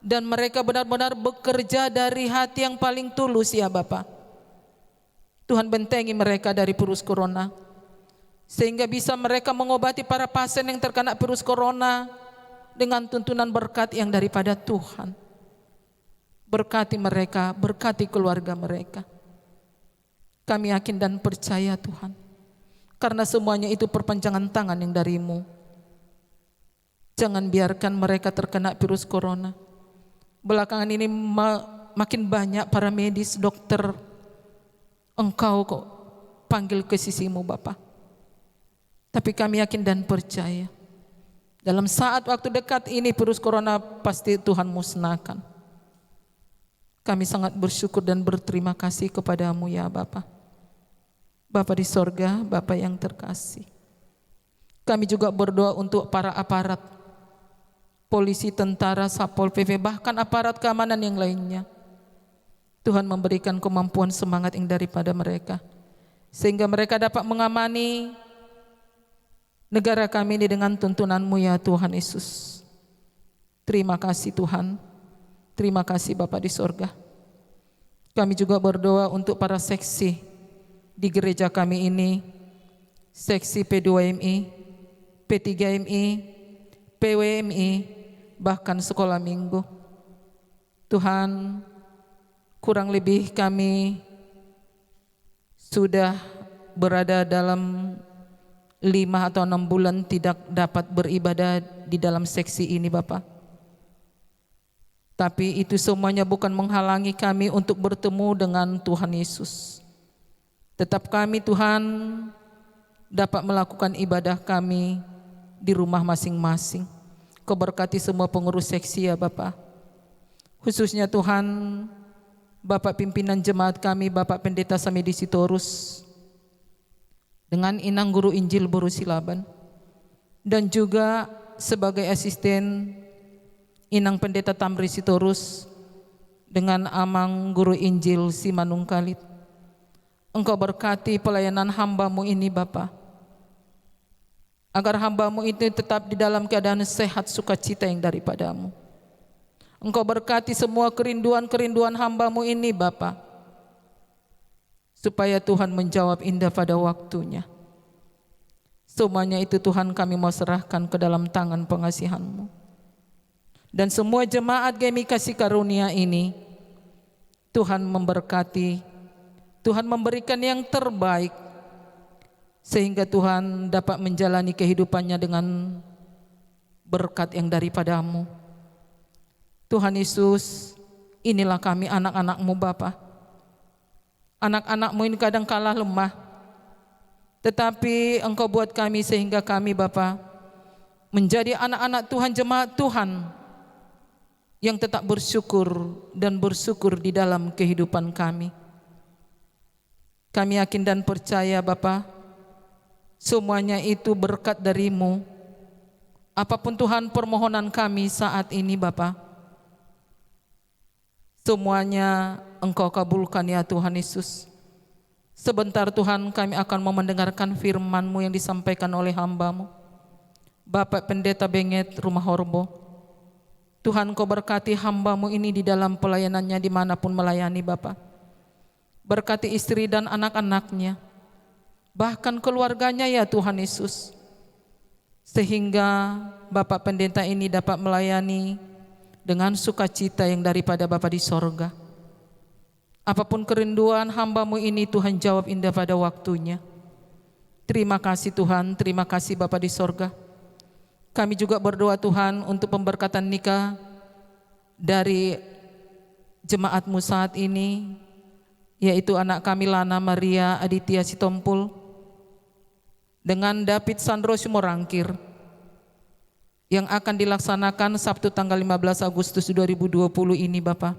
dan mereka benar-benar bekerja dari hati yang paling tulus ya Bapa. Tuhan bentengi mereka dari virus corona, sehingga bisa mereka mengobati para pasien yang terkena virus corona dengan tuntunan berkat yang daripada Tuhan. Berkati mereka, berkati keluarga mereka. Kami yakin dan percaya Tuhan, karena semuanya itu perpanjangan tangan yang dari-Mu. Jangan biarkan mereka terkena virus corona. Belakangan ini makin banyak para medis, dokter, Engkau kok panggil ke sisi-Mu Bapa. Tapi kami yakin dan percaya, dalam saat waktu dekat ini virus corona pasti Tuhan musnahkan. Kami sangat bersyukur dan berterima kasih kepadamu ya Bapa. Bapa di sorga, Bapa yang terkasih, kami juga berdoa untuk para aparat, polisi, tentara, Satpol PP, bahkan aparat keamanan yang lainnya. Tuhan memberikan kemampuan semangat yang daripada mereka, sehingga mereka dapat mengamani negara kami ini dengan tuntunan-Mu ya Tuhan Yesus. Terima kasih Tuhan, terima kasih Bapa di sorga. Kami juga berdoa untuk para seksi di gereja kami ini, seksi P2MI, P3MI, PWMI, bahkan sekolah minggu. Tuhan, kurang lebih kami sudah berada dalam 5 atau 6 bulan tidak dapat beribadah di dalam seksi ini Bapa. Tapi itu semuanya bukan menghalangi kami untuk bertemu dengan Tuhan Yesus. Tetap kami Tuhan dapat melakukan ibadah kami di rumah masing-masing. Kau berkati semua pengurus seksi ya Bapa. Khususnya Tuhan, Bapak pimpinan jemaat kami, Bapak Pendeta Samedi Sitorus, dengan Inang Guru Injil Boru Silaban, dan juga sebagai asisten Inang Pendeta Tamri Sitorus dengan Amang Guru Injil Simanung Kalit. Engkau berkati pelayanan hamba-Mu ini Bapa, agar hamba-Mu itu tetap di dalam keadaan sehat sukacita yang daripada-Mu. Engkau berkati semua kerinduan-kerinduan hamba-Mu ini Bapa, supaya Tuhan menjawab indah pada waktunya. Semuanya itu Tuhan kami mau serahkan ke dalam tangan pengasihan-Mu. Dan semua jemaat kami kasih karunia ini, Tuhan memberkati, Tuhan memberikan yang terbaik, sehingga Tuhan dapat menjalani kehidupannya dengan berkat yang daripada-Mu. Tuhan Yesus, inilah kami anak-anak-Mu Bapa. Anak-anak-Mu ini kadang kala lemah, tetapi Engkau buat kami sehingga kami Bapa menjadi anak-anak Tuhan, jemaat Tuhan yang tetap bersyukur dan bersyukur di dalam kehidupan kami. Kami yakin dan percaya Bapa, semuanya itu berkat dari-Mu. Apapun Tuhan permohonan kami saat ini Bapa, semuanya Engkau kabulkan ya Tuhan Yesus. Sebentar Tuhan kami akan mau mendengarkan firman-Mu yang disampaikan oleh hamba-Mu, Bapak Pendeta Benget Rumah Horbo. Tuhan Kau berkati hamba-Mu ini di dalam pelayanannya dimanapun melayani Bapak. Berkati istri dan anak-anaknya, bahkan keluarganya ya Tuhan Yesus, sehingga Bapak Pendeta ini dapat melayani dengan sukacita yang daripada Bapa di sorga. Apapun kerinduan hamba-Mu ini Tuhan jawab indah pada waktunya. Terima kasih Tuhan, terima kasih Bapa di sorga. Kami juga berdoa Tuhan untuk pemberkatan nikah dari jemaat-Mu saat ini, yaitu anak kami Lana Maria Aditya Sitompul dengan David Sandro Sumorangkir, yang akan dilaksanakan Sabtu tanggal 15 Agustus 2020 ini Bapak.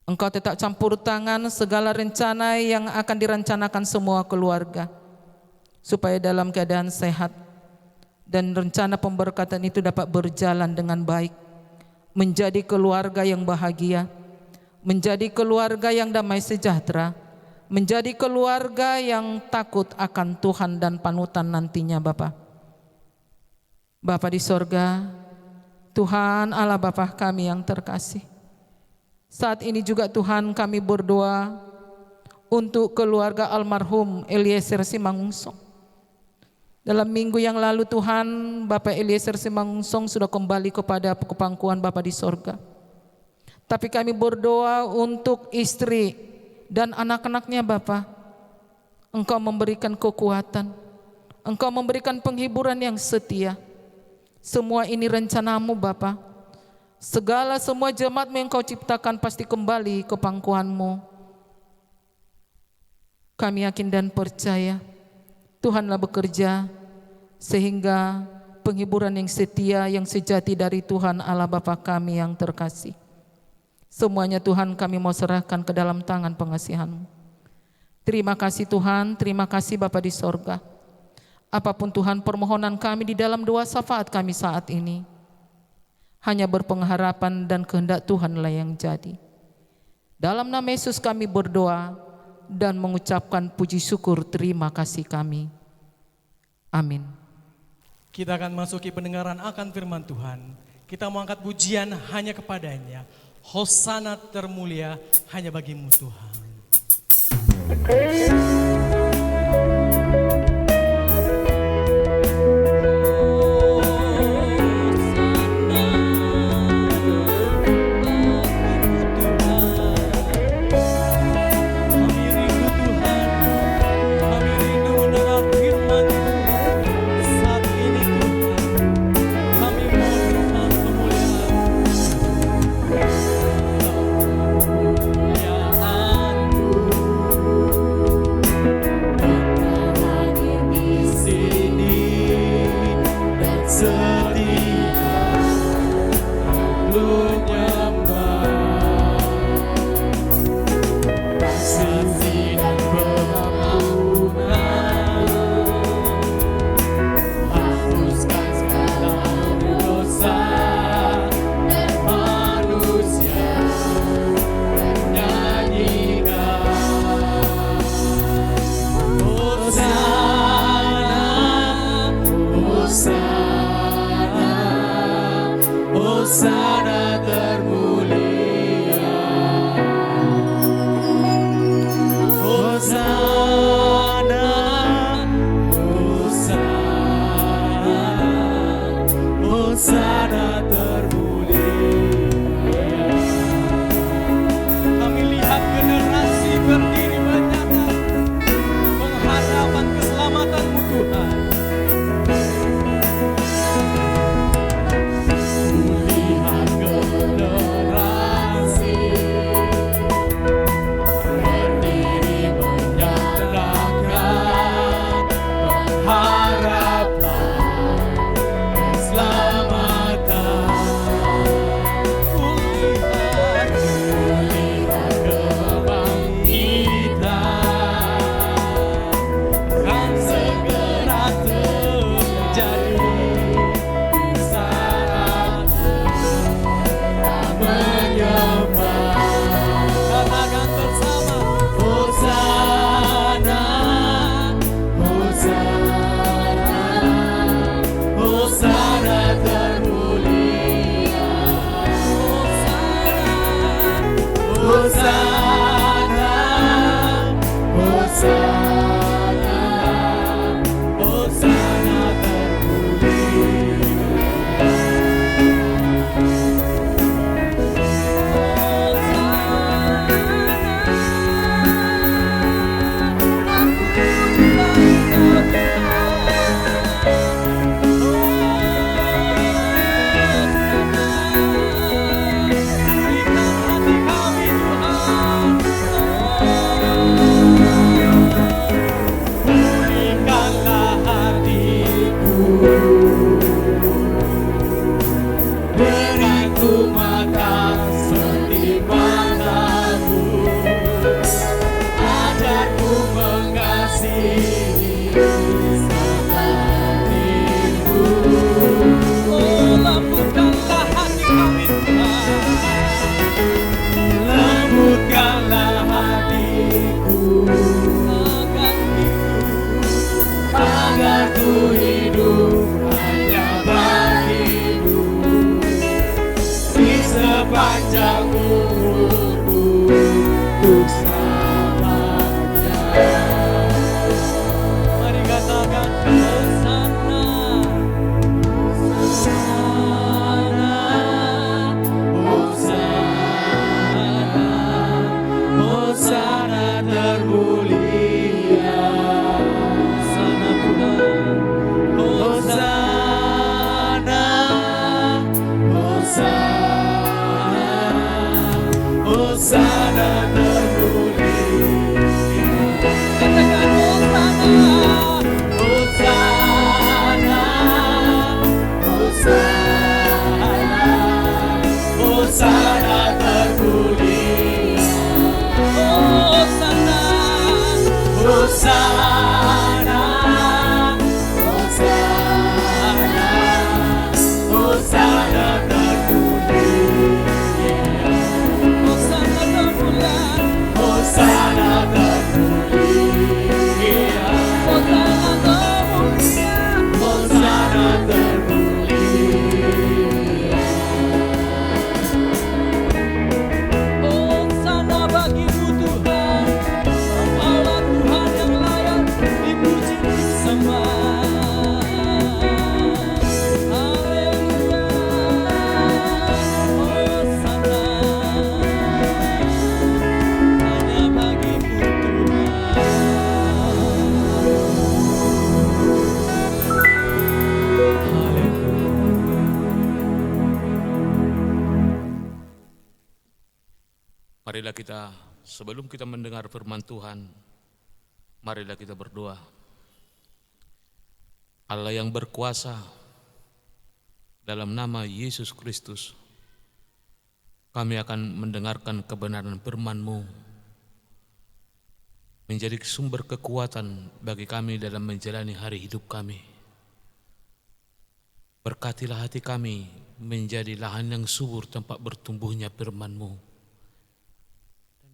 Engkau tetap campur tangan segala rencana yang akan direncanakan semua keluarga, supaya dalam keadaan sehat, dan rencana pemberkatan itu dapat berjalan dengan baik, menjadi keluarga yang bahagia, menjadi keluarga yang damai sejahtera, menjadi keluarga yang takut akan Tuhan dan panutan nantinya Bapa. Bapa di sorga, Tuhan Allah Bapa kami yang terkasih, saat ini juga Tuhan kami berdoa untuk keluarga almarhum Eliezer Simangunsong. Dalam minggu yang lalu Tuhan, Bapak Eliezer Simangunsong sudah kembali kepada kepangkuan Bapa di sorga. Tapi kami berdoa untuk istri dan anak-anaknya Bapa. Engkau memberikan kekuatan, Engkau memberikan penghiburan yang setia. Semua ini rencana-Mu Bapa. Semua jemaat yang Kau ciptakan pasti kembali ke pangkuan-Mu. Kami yakin dan percaya Tuhanlah bekerja sehingga penghiburan yang setia, yang sejati dari Tuhan Allah Bapa kami yang terkasih. Semuanya Tuhan kami mau serahkan ke dalam tangan pengasihan-Mu. Terima kasih Tuhan, terima kasih Bapa di sorga. Apapun Tuhan permohonan kami di dalam doa syafaat kami saat ini, hanya berpengharapan dan kehendak Tuhanlah yang jadi. Dalam nama Yesus kami berdoa dan mengucapkan puji syukur terima kasih kami. Amin. Kita akan masuki pendengaran akan firman Tuhan. Kita mau angkat pujian hanya kepadanya. Hosana termulia hanya bagi-Mu Tuhan. Setia lu nyembah Hosana termulia, Hosana, Hosana, Hosana termulia. Kami lihat generasi berdiri menyata pengharapan keselamatan-Mu Tuhan. Kulihat generasi berdiri menyatakan pengharapan keselamatan. Kulihat kebangkitan kan segera terjadi saat menyembah. Katakan bersama, Hosana, Hosana, Hosana termulia, Hosana, Hosana, Hosana pulihkanlah hatiku, beriku mata seperti matamu, ajarku mengasihi sepertimu. oh lembutkanlah hati kami Tuhan. Lembutkanlah hatiku, agar ku hidup hanya bagimu di sepanjang umurku untuk selamanya. Mari katakan Hosana, Hosana, Hosana termulia, Hosana Tuhan. Hosana, Hosana, Hosana termulia. Katakan Hosana, Hosana, Hosana, Hosana termulia, Hosana, Hosana, Hosana, Hosana termulia, Hosana terpulang, Hosana termulia, Hosana terpulang. Hosana termulia. Hosana bagimu Tuhan, Allah Tuhan yang layak dipuji disembah. Haleluya, Hosana hanya bagimu Marilah kita, sebelum kita mendengar firman Tuhan, marilah kita berdoa. Allah yang berkuasa, dalam nama Yesus Kristus, kami akan mendengarkan kebenaran firman-Mu, menjadi sumber kekuatan bagi kami dalam menjalani hari hidup kami. Berkatilah hati kami menjadi lahan yang subur tempat bertumbuhnya firman-Mu.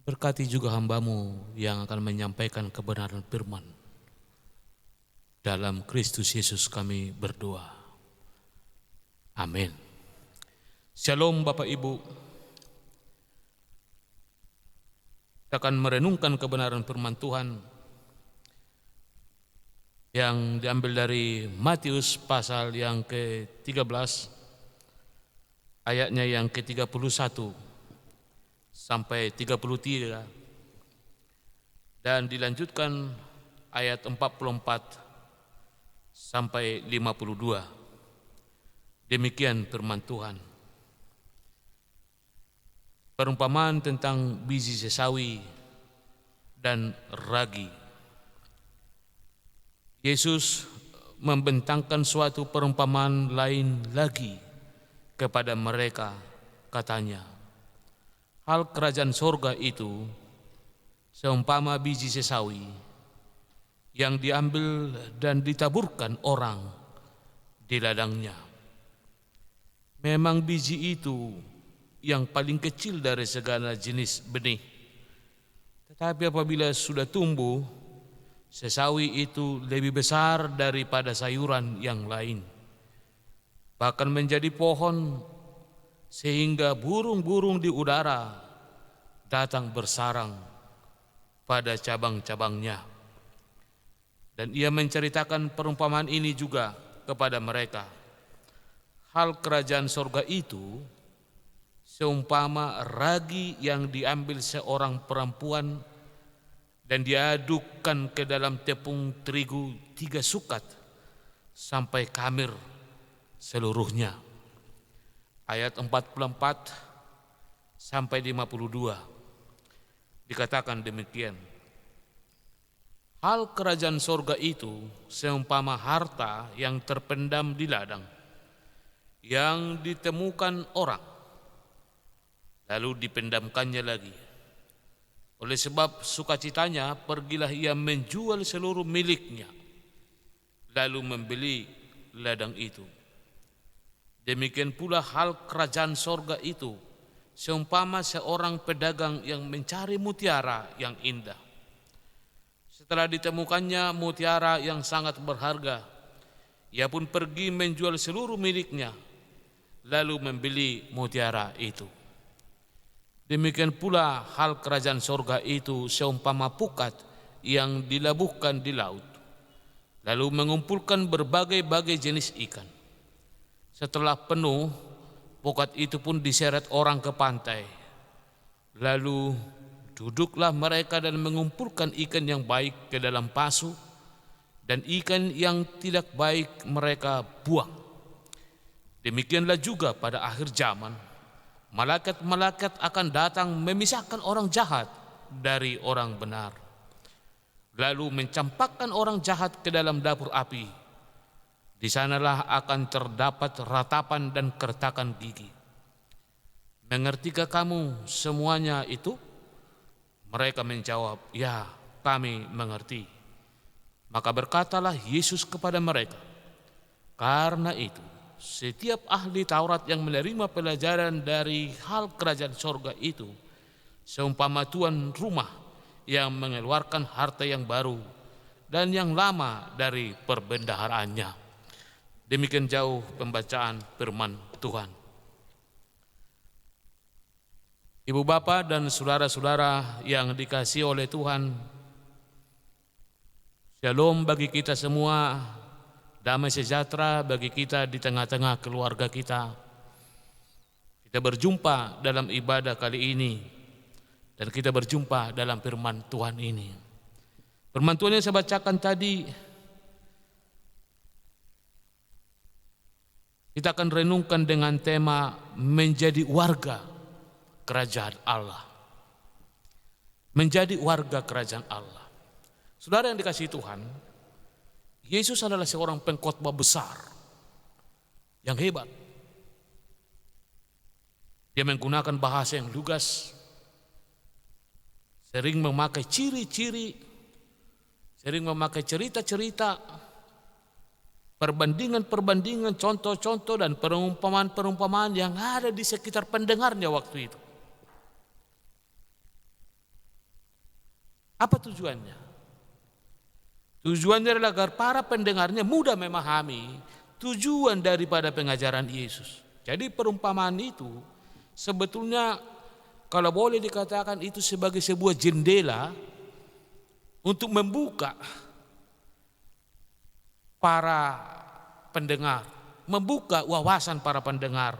Berkati juga hamba-Mu yang akan menyampaikan kebenaran firman. Dalam Kristus Yesus kami berdoa. Amin. Shalom Bapak Ibu. Kita akan merenungkan kebenaran firman Tuhan yang diambil dari Matius pasal yang ke-13 ayatnya yang ke-31 sampai 33 dan dilanjutkan ayat 44 sampai 52. Demikian firman Tuhan. Perumpamaan tentang biji sesawi dan ragi. Yesus membentangkan suatu perumpamaan lain lagi kepada mereka, katanya, hal kerajaan sorga itu seumpama biji sesawi yang diambil dan ditaburkan orang di ladangnya. Memang biji itu yang paling kecil dari segala jenis benih. Tetapi apabila sudah tumbuh, sesawi itu lebih besar daripada sayuran yang lain. Bahkan menjadi pohon sehingga burung-burung di udara datang bersarang pada cabang-cabangnya. Dan ia menceritakan perumpamaan ini juga kepada mereka. Hal kerajaan sorga itu seumpama ragi yang diambil seorang perempuan dan diadukkan ke dalam tepung terigu 3 sukat sampai khamir seluruhnya. Ayat 44 sampai 52 dikatakan demikian. Hal kerajaan sorga itu seumpama harta yang terpendam di ladang, yang ditemukan orang, lalu dipendamkannya lagi. Oleh sebab sukacitanya, pergilah ia menjual seluruh miliknya, lalu membeli ladang itu. Demikian pula hal kerajaan sorga itu seumpama seorang pedagang yang mencari mutiara yang indah. Setelah ditemukannya mutiara yang sangat berharga, ia pun pergi menjual seluruh miliknya, lalu membeli mutiara itu. Demikian pula hal kerajaan sorga itu seumpama pukat yang dilabuhkan di laut, lalu mengumpulkan berbagai-bagai jenis ikan. Setelah penuh, pukat itu pun diseret orang ke pantai. Lalu duduklah mereka dan mengumpulkan ikan yang baik ke dalam pasu, dan ikan yang tidak baik mereka buang. Demikianlah juga pada akhir zaman, malaikat-malaikat akan datang memisahkan orang jahat dari orang benar, lalu mencampakkan orang jahat ke dalam dapur api. Di sanalah akan terdapat ratapan dan kertakan gigi. Mengertikah kamu semuanya itu? Mereka menjawab, ya, kami mengerti. Maka berkatalah Yesus kepada mereka, karena itu setiap ahli Taurat yang menerima pelajaran dari hal kerajaan sorga itu seumpama tuan rumah yang mengeluarkan harta yang baru dan yang lama dari perbendaharaannya. Demikian jauh pembacaan firman Tuhan. Ibu bapak dan saudara-saudara yang dikasihi oleh Tuhan, shalom bagi kita semua, damai sejahtera bagi kita di tengah-tengah keluarga kita. Kita berjumpa dalam ibadah kali ini dan kita berjumpa dalam firman Tuhan ini. Firman Tuhan yang saya bacakan tadi, kita akan renungkan dengan tema menjadi warga kerajaan Allah. Menjadi warga kerajaan Allah. Saudara yang dikasihi Tuhan, Yesus adalah seorang pengkhotbah besar yang hebat. Dia menggunakan bahasa yang lugas, sering memakai ciri-ciri, sering memakai cerita-cerita, perbandingan-perbandingan, contoh-contoh dan perumpamaan-perumpamaan yang ada di sekitar pendengarnya waktu itu. Apa tujuannya? Tujuannya adalah agar para pendengarnya mudah memahami tujuan daripada pengajaran Yesus. Jadi perumpamaan itu sebetulnya kalau boleh dikatakan itu sebagai sebuah jendela untuk membuka para pendengar, membuka wawasan para pendengar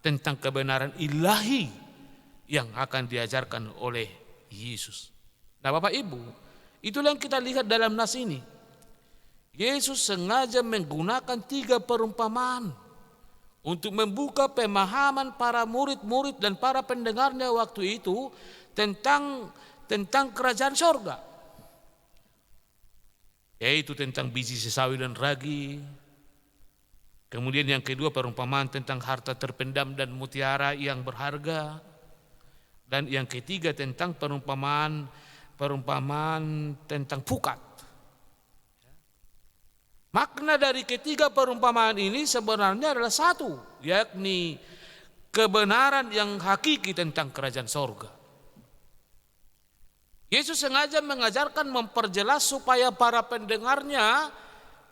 tentang kebenaran ilahi yang akan diajarkan oleh Yesus. Nah Bapak Ibu, itulah yang kita lihat dalam nas ini. Yesus sengaja menggunakan 3 perumpamaan untuk membuka pemahaman para murid-murid dan para pendengarnya waktu itu tentang kerajaan sorga. Yaitu tentang biji sesawi dan ragi. Kemudian yang kedua perumpamaan tentang harta terpendam dan mutiara yang berharga. Dan yang ketiga tentang perumpamaan tentang pukat. Makna dari ketiga perumpamaan ini sebenarnya adalah satu, yakni kebenaran yang hakiki tentang kerajaan sorga. Yesus sengaja mengajarkan memperjelas supaya para pendengarnya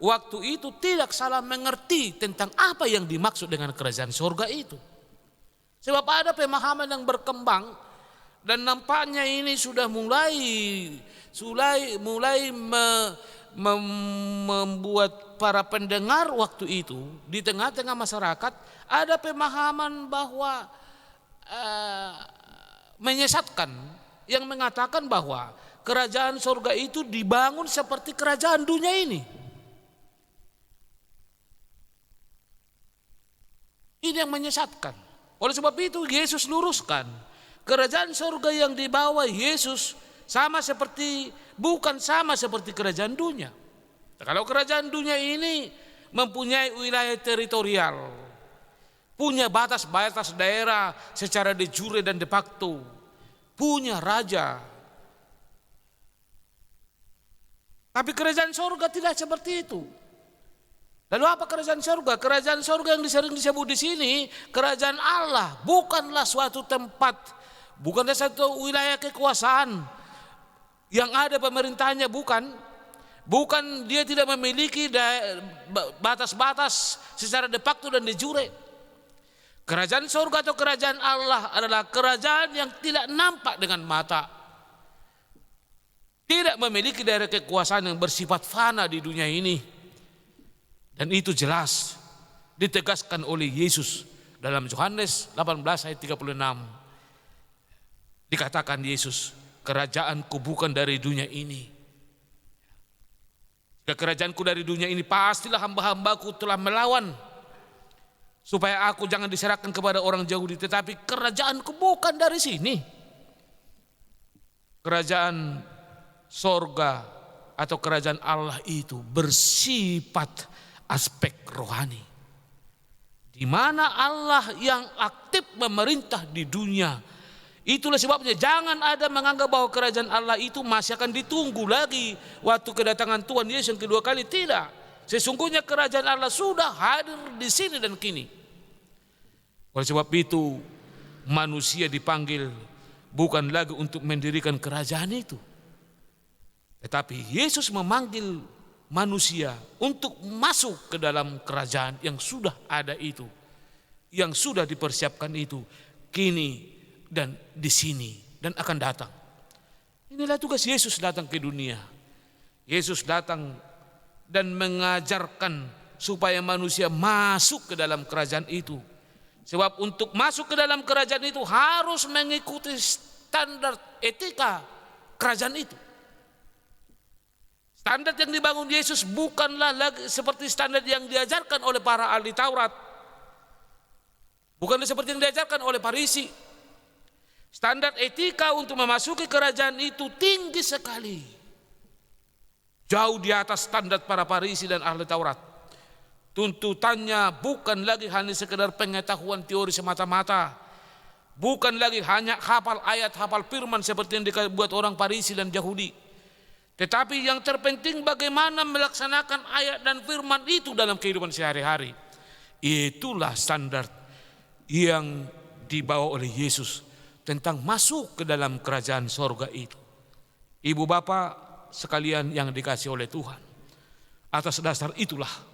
waktu itu tidak salah mengerti tentang apa yang dimaksud dengan kerajaan sorga itu. Sebab ada pemahaman yang berkembang dan nampaknya ini sudah mulai membuat para pendengar waktu itu di tengah-tengah masyarakat ada pemahaman bahwa menyesatkan yang mengatakan bahwa kerajaan surga itu dibangun seperti kerajaan dunia ini. Ini yang menyesatkan. Oleh sebab itu Yesus luruskan kerajaan surga yang dibawa Yesus bukan sama seperti kerajaan dunia. Kalau kerajaan dunia ini mempunyai wilayah teritorial, punya batas-batas daerah secara de jure dan de facto, punya raja. Tapi kerajaan surga tidak seperti itu. Lalu apa kerajaan surga? Kerajaan surga yang sering disebut di sini kerajaan Allah, bukanlah suatu tempat, bukanlah satu wilayah kekuasaan yang ada pemerintahnya, bukan dia tidak memiliki batas-batas secara de facto dan de jure. Kerajaan surga atau kerajaan Allah adalah kerajaan yang tidak nampak dengan mata, tidak memiliki daerah kekuasaan yang bersifat fana di dunia ini. Dan itu jelas ditegaskan oleh Yesus dalam Yohanes 18 ayat 36. Dikatakan Yesus, kerajaanku bukan dari dunia ini. Jika kerajaanku dari dunia ini, pastilah hamba-hambaku telah melawan supaya aku jangan diserahkan kepada orang Yahudi. Tetapi kerajaanku bukan dari sini. Kerajaan sorga atau kerajaan Allah itu bersifat aspek rohani, di mana Allah yang aktif memerintah di dunia. Itulah sebabnya jangan ada menganggap bahwa kerajaan Allah itu masih akan ditunggu lagi waktu kedatangan Tuhan Yesus yang kedua kali. Tidak. Sesungguhnya kerajaan Allah sudah hadir di sini dan kini. Oleh sebab itu manusia dipanggil bukan lagi untuk mendirikan kerajaan itu, tetapi Yesus memanggil manusia untuk masuk ke dalam kerajaan yang sudah ada itu, yang sudah dipersiapkan itu, kini dan di sini dan akan datang. Inilah tugas Yesus datang ke dunia. Yesus datang dan mengajarkan supaya manusia masuk ke dalam kerajaan itu. Sebab untuk masuk ke dalam kerajaan itu harus mengikuti standar etika kerajaan itu. Standar yang dibangun Yesus bukanlah lagi seperti standar yang diajarkan oleh para ahli Taurat. Bukanlah seperti yang diajarkan oleh Farisi. Standar etika untuk memasuki kerajaan itu tinggi sekali. Jauh di atas standar para Farisi dan ahli Taurat. Tuntutannya bukan lagi hanya sekedar pengetahuan teori semata-mata. Bukan lagi hanya hafal ayat, hafal firman seperti yang dibuat orang Farisi dan Yahudi. Tetapi yang terpenting bagaimana melaksanakan ayat dan firman itu dalam kehidupan sehari-hari. Itulah standar yang dibawa oleh Yesus tentang masuk ke dalam kerajaan sorga itu. Ibu bapak sekalian yang dikasihi oleh Tuhan, atas dasar itulah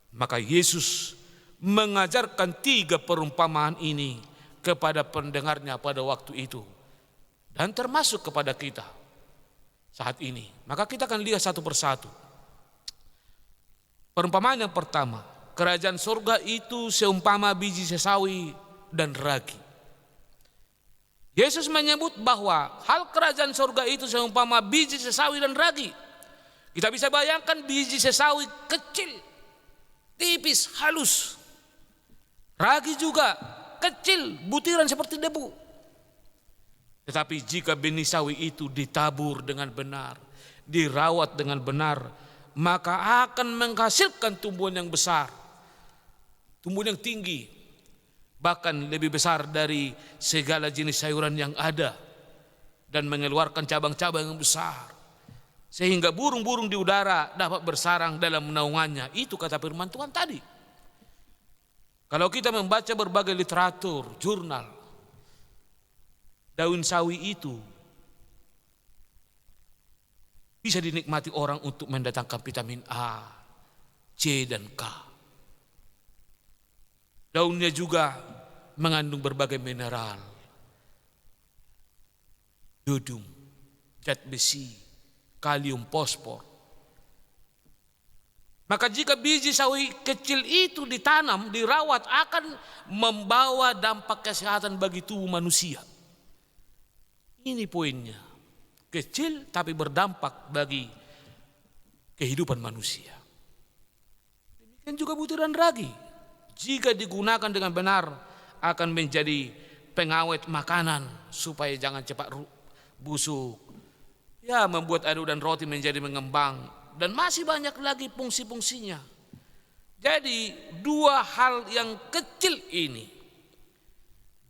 maka Yesus mengajarkan 3 perumpamaan ini kepada pendengarnya pada waktu itu dan termasuk kepada kita saat ini. Maka kita akan lihat satu persatu. Perumpamaan yang pertama, kerajaan surga itu seumpama biji sesawi dan ragi. Yesus menyebut bahwa hal kerajaan surga itu seumpama biji sesawi dan ragi. Kita bisa bayangkan biji sesawi kecil, tipis, halus. Ragi juga kecil, butiran seperti debu. Tetapi jika benih sawi itu ditabur dengan benar, dirawat dengan benar, maka akan menghasilkan tumbuhan yang besar, tumbuhan yang tinggi, bahkan lebih besar dari segala jenis sayuran yang ada, dan mengeluarkan cabang-cabang yang besar, sehingga burung-burung di udara dapat bersarang dalam naungannya. Itu kata firman Tuhan tadi. Kalau kita membaca berbagai literatur, jurnal, daun sawi itu bisa dinikmati orang untuk mendatangkan vitamin A, C, dan K. Daunnya juga mengandung berbagai mineral, yodium, zat besi, kalium, fosfor. Maka jika biji sawi kecil itu ditanam, dirawat, akan membawa dampak kesehatan bagi tubuh manusia. Ini poinnya. Kecil tapi berdampak bagi kehidupan manusia. Demikian juga butiran ragi. Jika digunakan dengan benar, akan menjadi pengawet makanan supaya jangan cepat busuk. Ya, membuat adonan roti menjadi mengembang, dan masih banyak lagi fungsi-fungsinya. Jadi 2 hal yang kecil ini,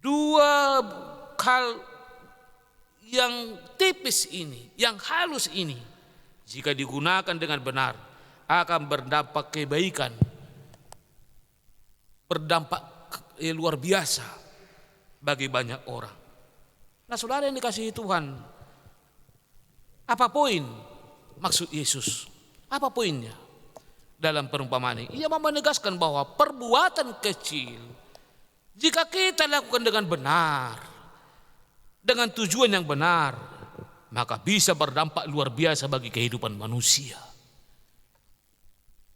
2 hal yang tipis ini, yang halus ini, jika digunakan dengan benar, akan berdampak kebaikan, berdampak luar biasa bagi banyak orang. Nah, saudara yang dikasihi Tuhan, apa poin maksud Yesus? Apa poinnya dalam perumpamaan ini? Ia mau menegaskan bahwa perbuatan kecil, jika kita lakukan dengan benar, dengan tujuan yang benar, maka bisa berdampak luar biasa bagi kehidupan manusia.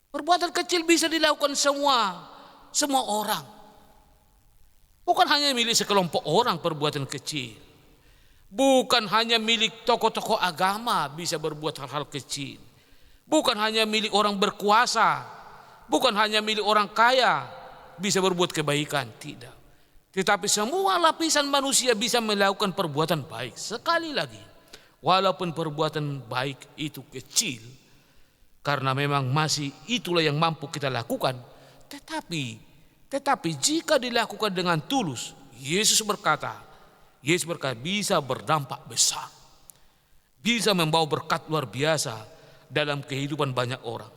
Perbuatan kecil bisa dilakukan semua orang. Bukan hanya milik sekelompok orang perbuatan kecil. Bukan hanya milik tokoh-tokoh agama bisa berbuat hal-hal kecil. Bukan hanya milik orang berkuasa. Bukan hanya milik orang kaya bisa berbuat kebaikan. Tidak. Tetapi semua lapisan manusia bisa melakukan perbuatan baik. Sekali lagi, walaupun perbuatan baik itu kecil, karena memang masih itulah yang mampu kita lakukan. Tetapi jika dilakukan dengan tulus, Yesus berkata bisa berdampak besar. Bisa membawa berkat luar biasa dalam kehidupan banyak orang.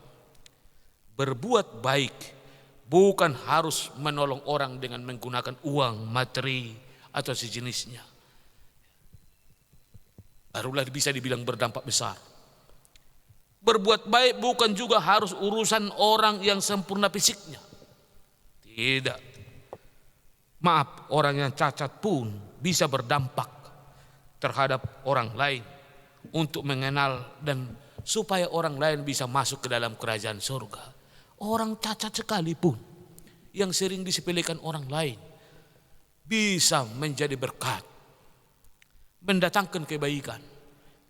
Berbuat baik bukan harus menolong orang dengan menggunakan uang, materi, atau sejenisnya. Barulah bisa dibilang berdampak besar. Berbuat baik bukan juga harus urusan orang yang sempurna fisiknya. Tidak. Maaf, orang yang cacat pun bisa berdampak terhadap orang lain untuk mengenal dan supaya orang lain bisa masuk ke dalam kerajaan surga. Orang cacat sekalipun yang sering disepelekan orang lain bisa menjadi berkat, mendatangkan kebaikan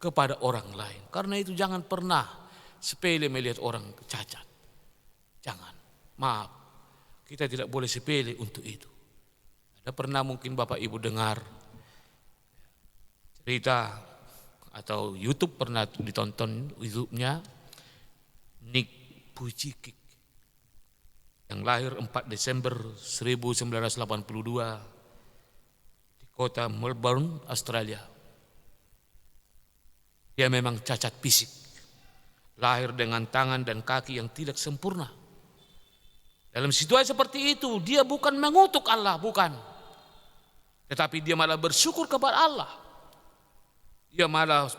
kepada orang lain. Karena itu jangan pernah sepele melihat orang cacat. Jangan. Maaf, kita tidak boleh sepele untuk itu. Ada pernah mungkin Bapak Ibu dengar cerita atau YouTube pernah ditonton YouTube-nya Nick Vujicic yang lahir 4 Desember 1982 di kota Melbourne, Australia. Dia memang cacat fisik, lahir dengan tangan dan kaki yang tidak sempurna. Dalam situasi seperti itu, dia bukan mengutuk Allah, bukan. Tetapi dia malah bersyukur kepada Allah. Dia malah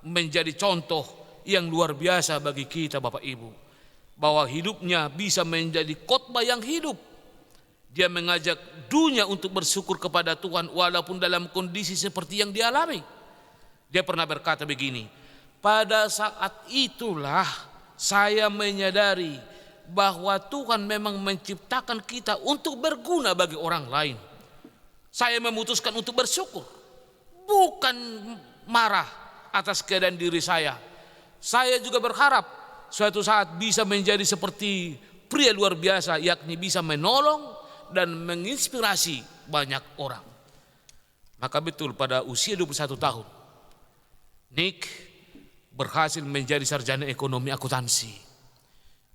menjadi contoh yang luar biasa bagi kita Bapak Ibu. Bahwa hidupnya bisa menjadi khotbah yang hidup Dia mengajak dunia untuk bersyukur kepada Tuhan walaupun dalam kondisi seperti yang dialami. Dia pernah berkata begini, pada saat itulah saya menyadari bahwa Tuhan memang menciptakan kita untuk berguna bagi orang lain. Saya memutuskan untuk bersyukur, bukan marah atas keadaan diri saya. Saya juga berharap suatu saat bisa menjadi seperti pria luar biasa, yakni bisa menolong dan menginspirasi banyak orang. Maka betul pada usia 21 tahun, Nick berhasil menjadi sarjana ekonomi akuntansi.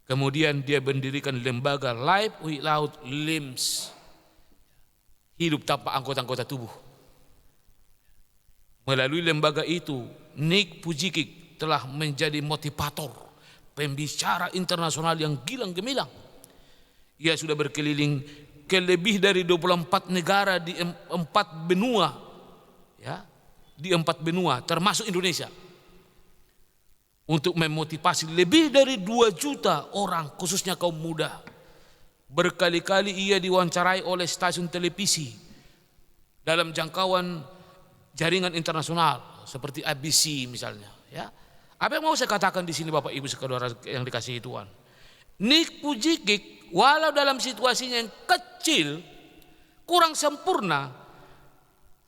Kemudian dia mendirikan lembaga Life Without Limbs, hidup tanpa anggota-anggota tubuh. Melalui lembaga itu, Nick Vujicic telah menjadi motivator, pembicara internasional yang gilang gemilang. Ia sudah berkeliling ke lebih dari 24 negara di 4 benua, ya, di 4 benua termasuk Indonesia, untuk memotivasi lebih dari 2 juta orang, khususnya kaum muda. Berkali-kali ia diwawancarai oleh stasiun televisi dalam jangkauan jaringan internasional seperti ABC misalnya. Ya, apa yang mau saya katakan di sini Bapak Ibu saudara yang dikasihi Tuhan? Nick Vujicic walau dalam situasinya yang kecil, kurang sempurna,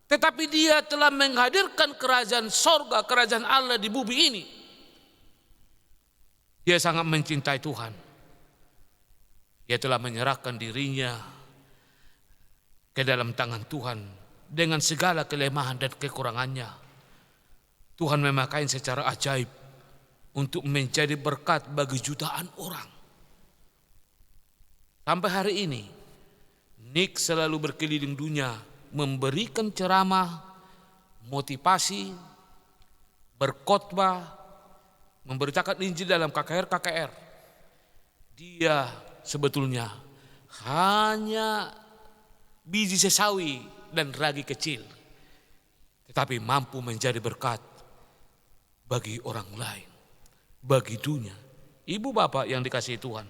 tetapi dia telah menghadirkan kerajaan sorga, kerajaan Allah di bumi ini. Dia sangat mencintai Tuhan. Dia telah menyerahkan dirinya ke dalam tangan Tuhan dengan segala kelemahan dan kekurangannya. Tuhan memakai secara ajaib untuk menjadi berkat bagi jutaan orang. Sampai hari ini, Nick selalu berkeliling dunia memberikan ceramah, motivasi, berkhotbah, memberitakan Injil dalam KKR. Dia sebetulnya hanya biji sesawi dan ragi kecil, tetapi mampu menjadi berkat bagi orang lain, bagi dunia. Ibu bapak yang dikasihi Tuhan,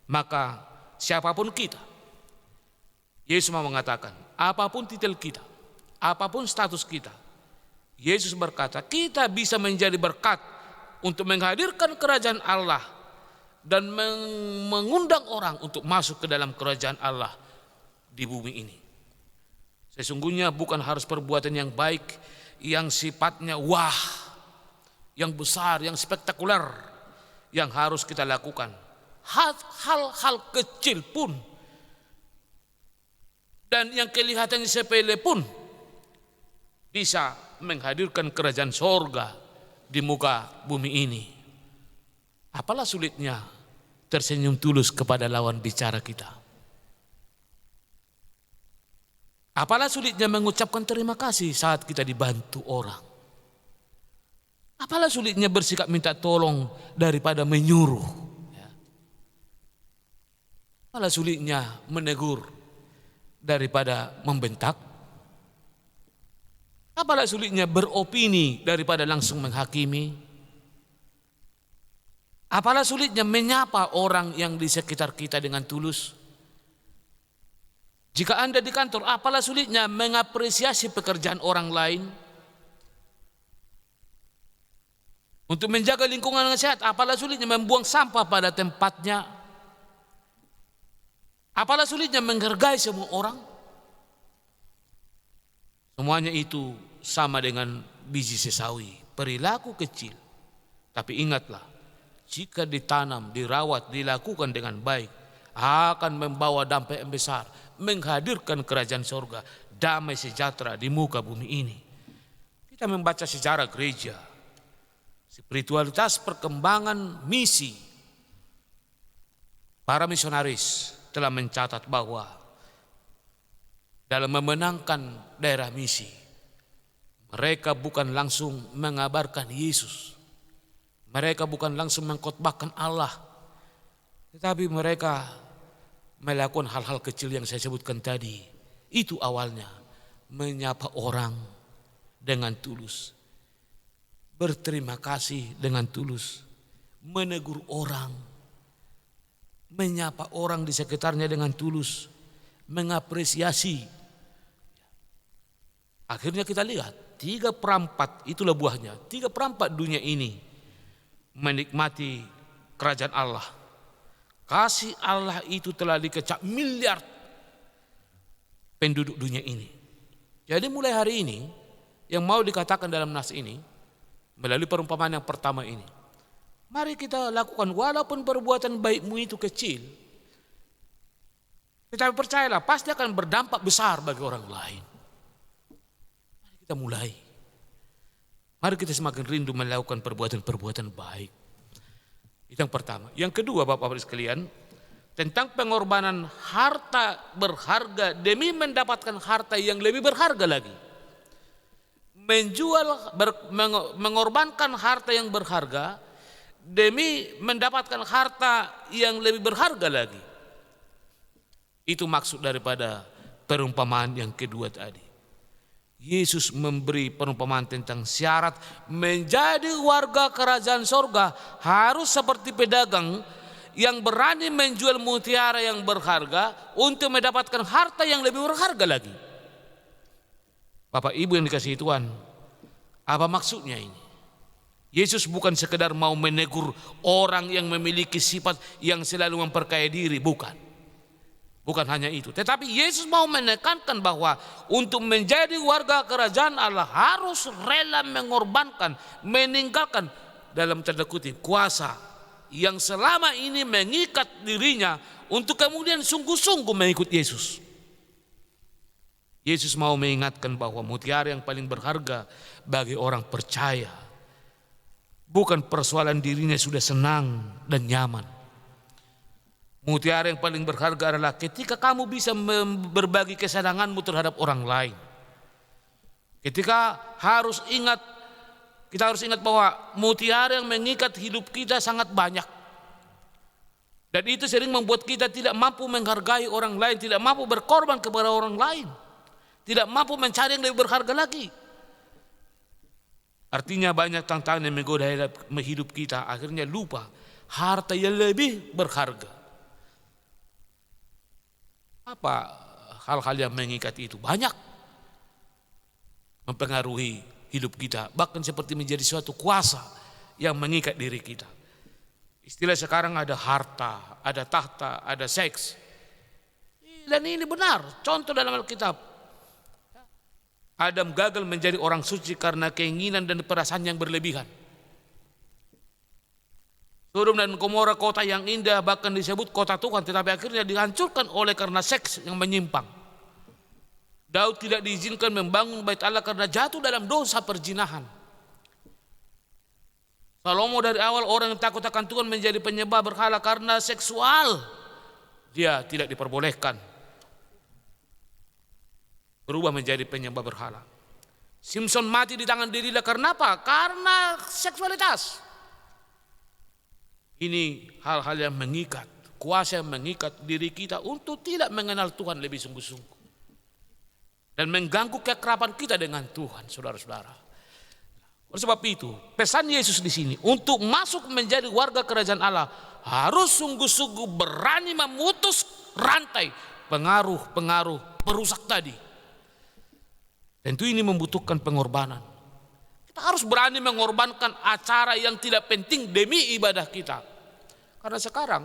maka siapapun kita, Yesus mau mengatakan, apapun titel kita, apapun status kita, Yesus berkata kita bisa menjadi berkat untuk menghadirkan kerajaan Allah dan mengundang orang untuk masuk ke dalam kerajaan Allah di bumi ini. Sesungguhnya bukan harus perbuatan yang baik, yang sifatnya wah, yang besar, yang spektakuler yang harus kita lakukan. Hal-hal kecil pun dan yang kelihatannya sepele pun bisa menghadirkan kerajaan sorga di muka bumi ini. Apalah sulitnya tersenyum tulus kepada lawan bicara kita. Apalah sulitnya mengucapkan terima kasih saat kita dibantu orang. Apalah sulitnya bersikap minta tolong daripada menyuruh. Apalah sulitnya menegur daripada membentak. Apalah sulitnya beropini daripada langsung menghakimi. Apalah sulitnya menyapa orang yang di sekitar kita dengan tulus. Jika Anda di kantor, apalah sulitnya mengapresiasi pekerjaan orang lain. Untuk menjaga lingkungan yang sehat, apalah sulitnya membuang sampah pada tempatnya. Apalah sulitnya menghargai semua orang. Semuanya itu sama dengan biji sesawi, perilaku kecil. Tapi ingatlah, jika ditanam, dirawat, dilakukan dengan baik, akan membawa dampak yang besar, menghadirkan kerajaan sorga, damai sejahtera di muka bumi ini. Kita membaca sejarah gereja, spiritualitas perkembangan misi. Para misionaris telah mencatat bahwa dalam memenangkan daerah misi, mereka bukan langsung mengabarkan Yesus. Mereka bukan langsung mengkhotbahkan Allah. Tetapi mereka melakukan hal-hal kecil yang saya sebutkan tadi. Itu awalnya menyapa orang dengan tulus, berterima kasih dengan tulus, menegur orang, menyapa orang di sekitarnya dengan tulus, mengapresiasi. Akhirnya kita lihat 3/4 itulah buahnya. 3/4 dunia ini menikmati kerajaan Allah. Kasih Allah itu telah dikecap miliar penduduk dunia ini. Jadi mulai hari ini yang mau dikatakan dalam nas ini melalui perumpamaan yang pertama ini, mari kita lakukan walaupun perbuatan baikmu itu kecil, tetapi percayalah pasti akan berdampak besar bagi orang lain. Mari kita mulai. Mari kita semakin rindu melakukan perbuatan-perbuatan baik. Itu yang pertama. Yang kedua, Bapak-Bapak sekalian, tentang pengorbanan harta berharga demi mendapatkan harta yang lebih berharga lagi. Mengorbankan harta yang berharga demi mendapatkan harta yang lebih berharga lagi. Itu maksud daripada perumpamaan yang kedua tadi. Yesus memberi perumpamaan tentang syarat menjadi warga kerajaan sorga harus seperti pedagang yang berani menjual mutiara yang berharga untuk mendapatkan harta yang lebih berharga lagi. Bapak Ibu yang dikasihi Tuhan, apa maksudnya ini? Yesus bukan sekedar mau menegur orang yang memiliki sifat yang selalu memperkaya diri, bukan. Bukan hanya itu, tetapi Yesus mau menekankan bahwa untuk menjadi warga kerajaan Allah harus rela mengorbankan, meninggalkan dalam tanda kutip kuasa yang selama ini mengikat dirinya untuk kemudian sungguh-sungguh mengikut Yesus. Yesus mau mengingatkan bahwa mutiara yang paling berharga bagi orang percaya bukan persoalan dirinya sudah senang dan nyaman. Mutiara yang paling berharga adalah ketika kamu bisa berbagi kesenanganmu terhadap orang lain. Ketika kita harus ingat bahwa mutiara yang mengikat hidup kita sangat banyak. Dan itu sering membuat kita tidak mampu menghargai orang lain, tidak mampu berkorban kepada orang lain, tidak mampu mencari yang lebih berharga lagi. Artinya banyak tantangan yang menggoda hidup kita, akhirnya lupa harta yang lebih berharga. Apa hal-hal yang mengikat itu? Banyak mempengaruhi hidup kita, bahkan seperti menjadi suatu kuasa yang mengikat diri kita. Istilah sekarang ada harta, ada tahta, ada seks. Dan ini benar, contoh dalam Alkitab. Adam gagal menjadi orang suci karena keinginan dan perasaan yang berlebihan. Sodom dan Gomora, kota yang indah, bahkan disebut kota Tuhan, tetapi akhirnya dihancurkan oleh karena seks yang menyimpang. Daud tidak diizinkan membangun bait Allah karena jatuh dalam dosa perzinahan. Salomo dari awal orang yang takut akan Tuhan menjadi penyembah berhala karena seksual. Dia tidak diperbolehkan berubah menjadi penyembah berhala. Simpson mati di tangan Delila karena apa? Karena seksualitas. Ini hal-hal yang mengikat, kuasa yang mengikat diri kita untuk tidak mengenal Tuhan lebih sungguh-sungguh dan mengganggu kekerapan kita dengan Tuhan, saudara-saudara. Oleh sebab itu, pesan Yesus di sini untuk masuk menjadi warga kerajaan Allah harus sungguh-sungguh berani memutus rantai pengaruh-pengaruh perusak tadi. Tentu ini membutuhkan pengorbanan. Kita harus berani mengorbankan acara yang tidak penting demi ibadah kita. Karena sekarang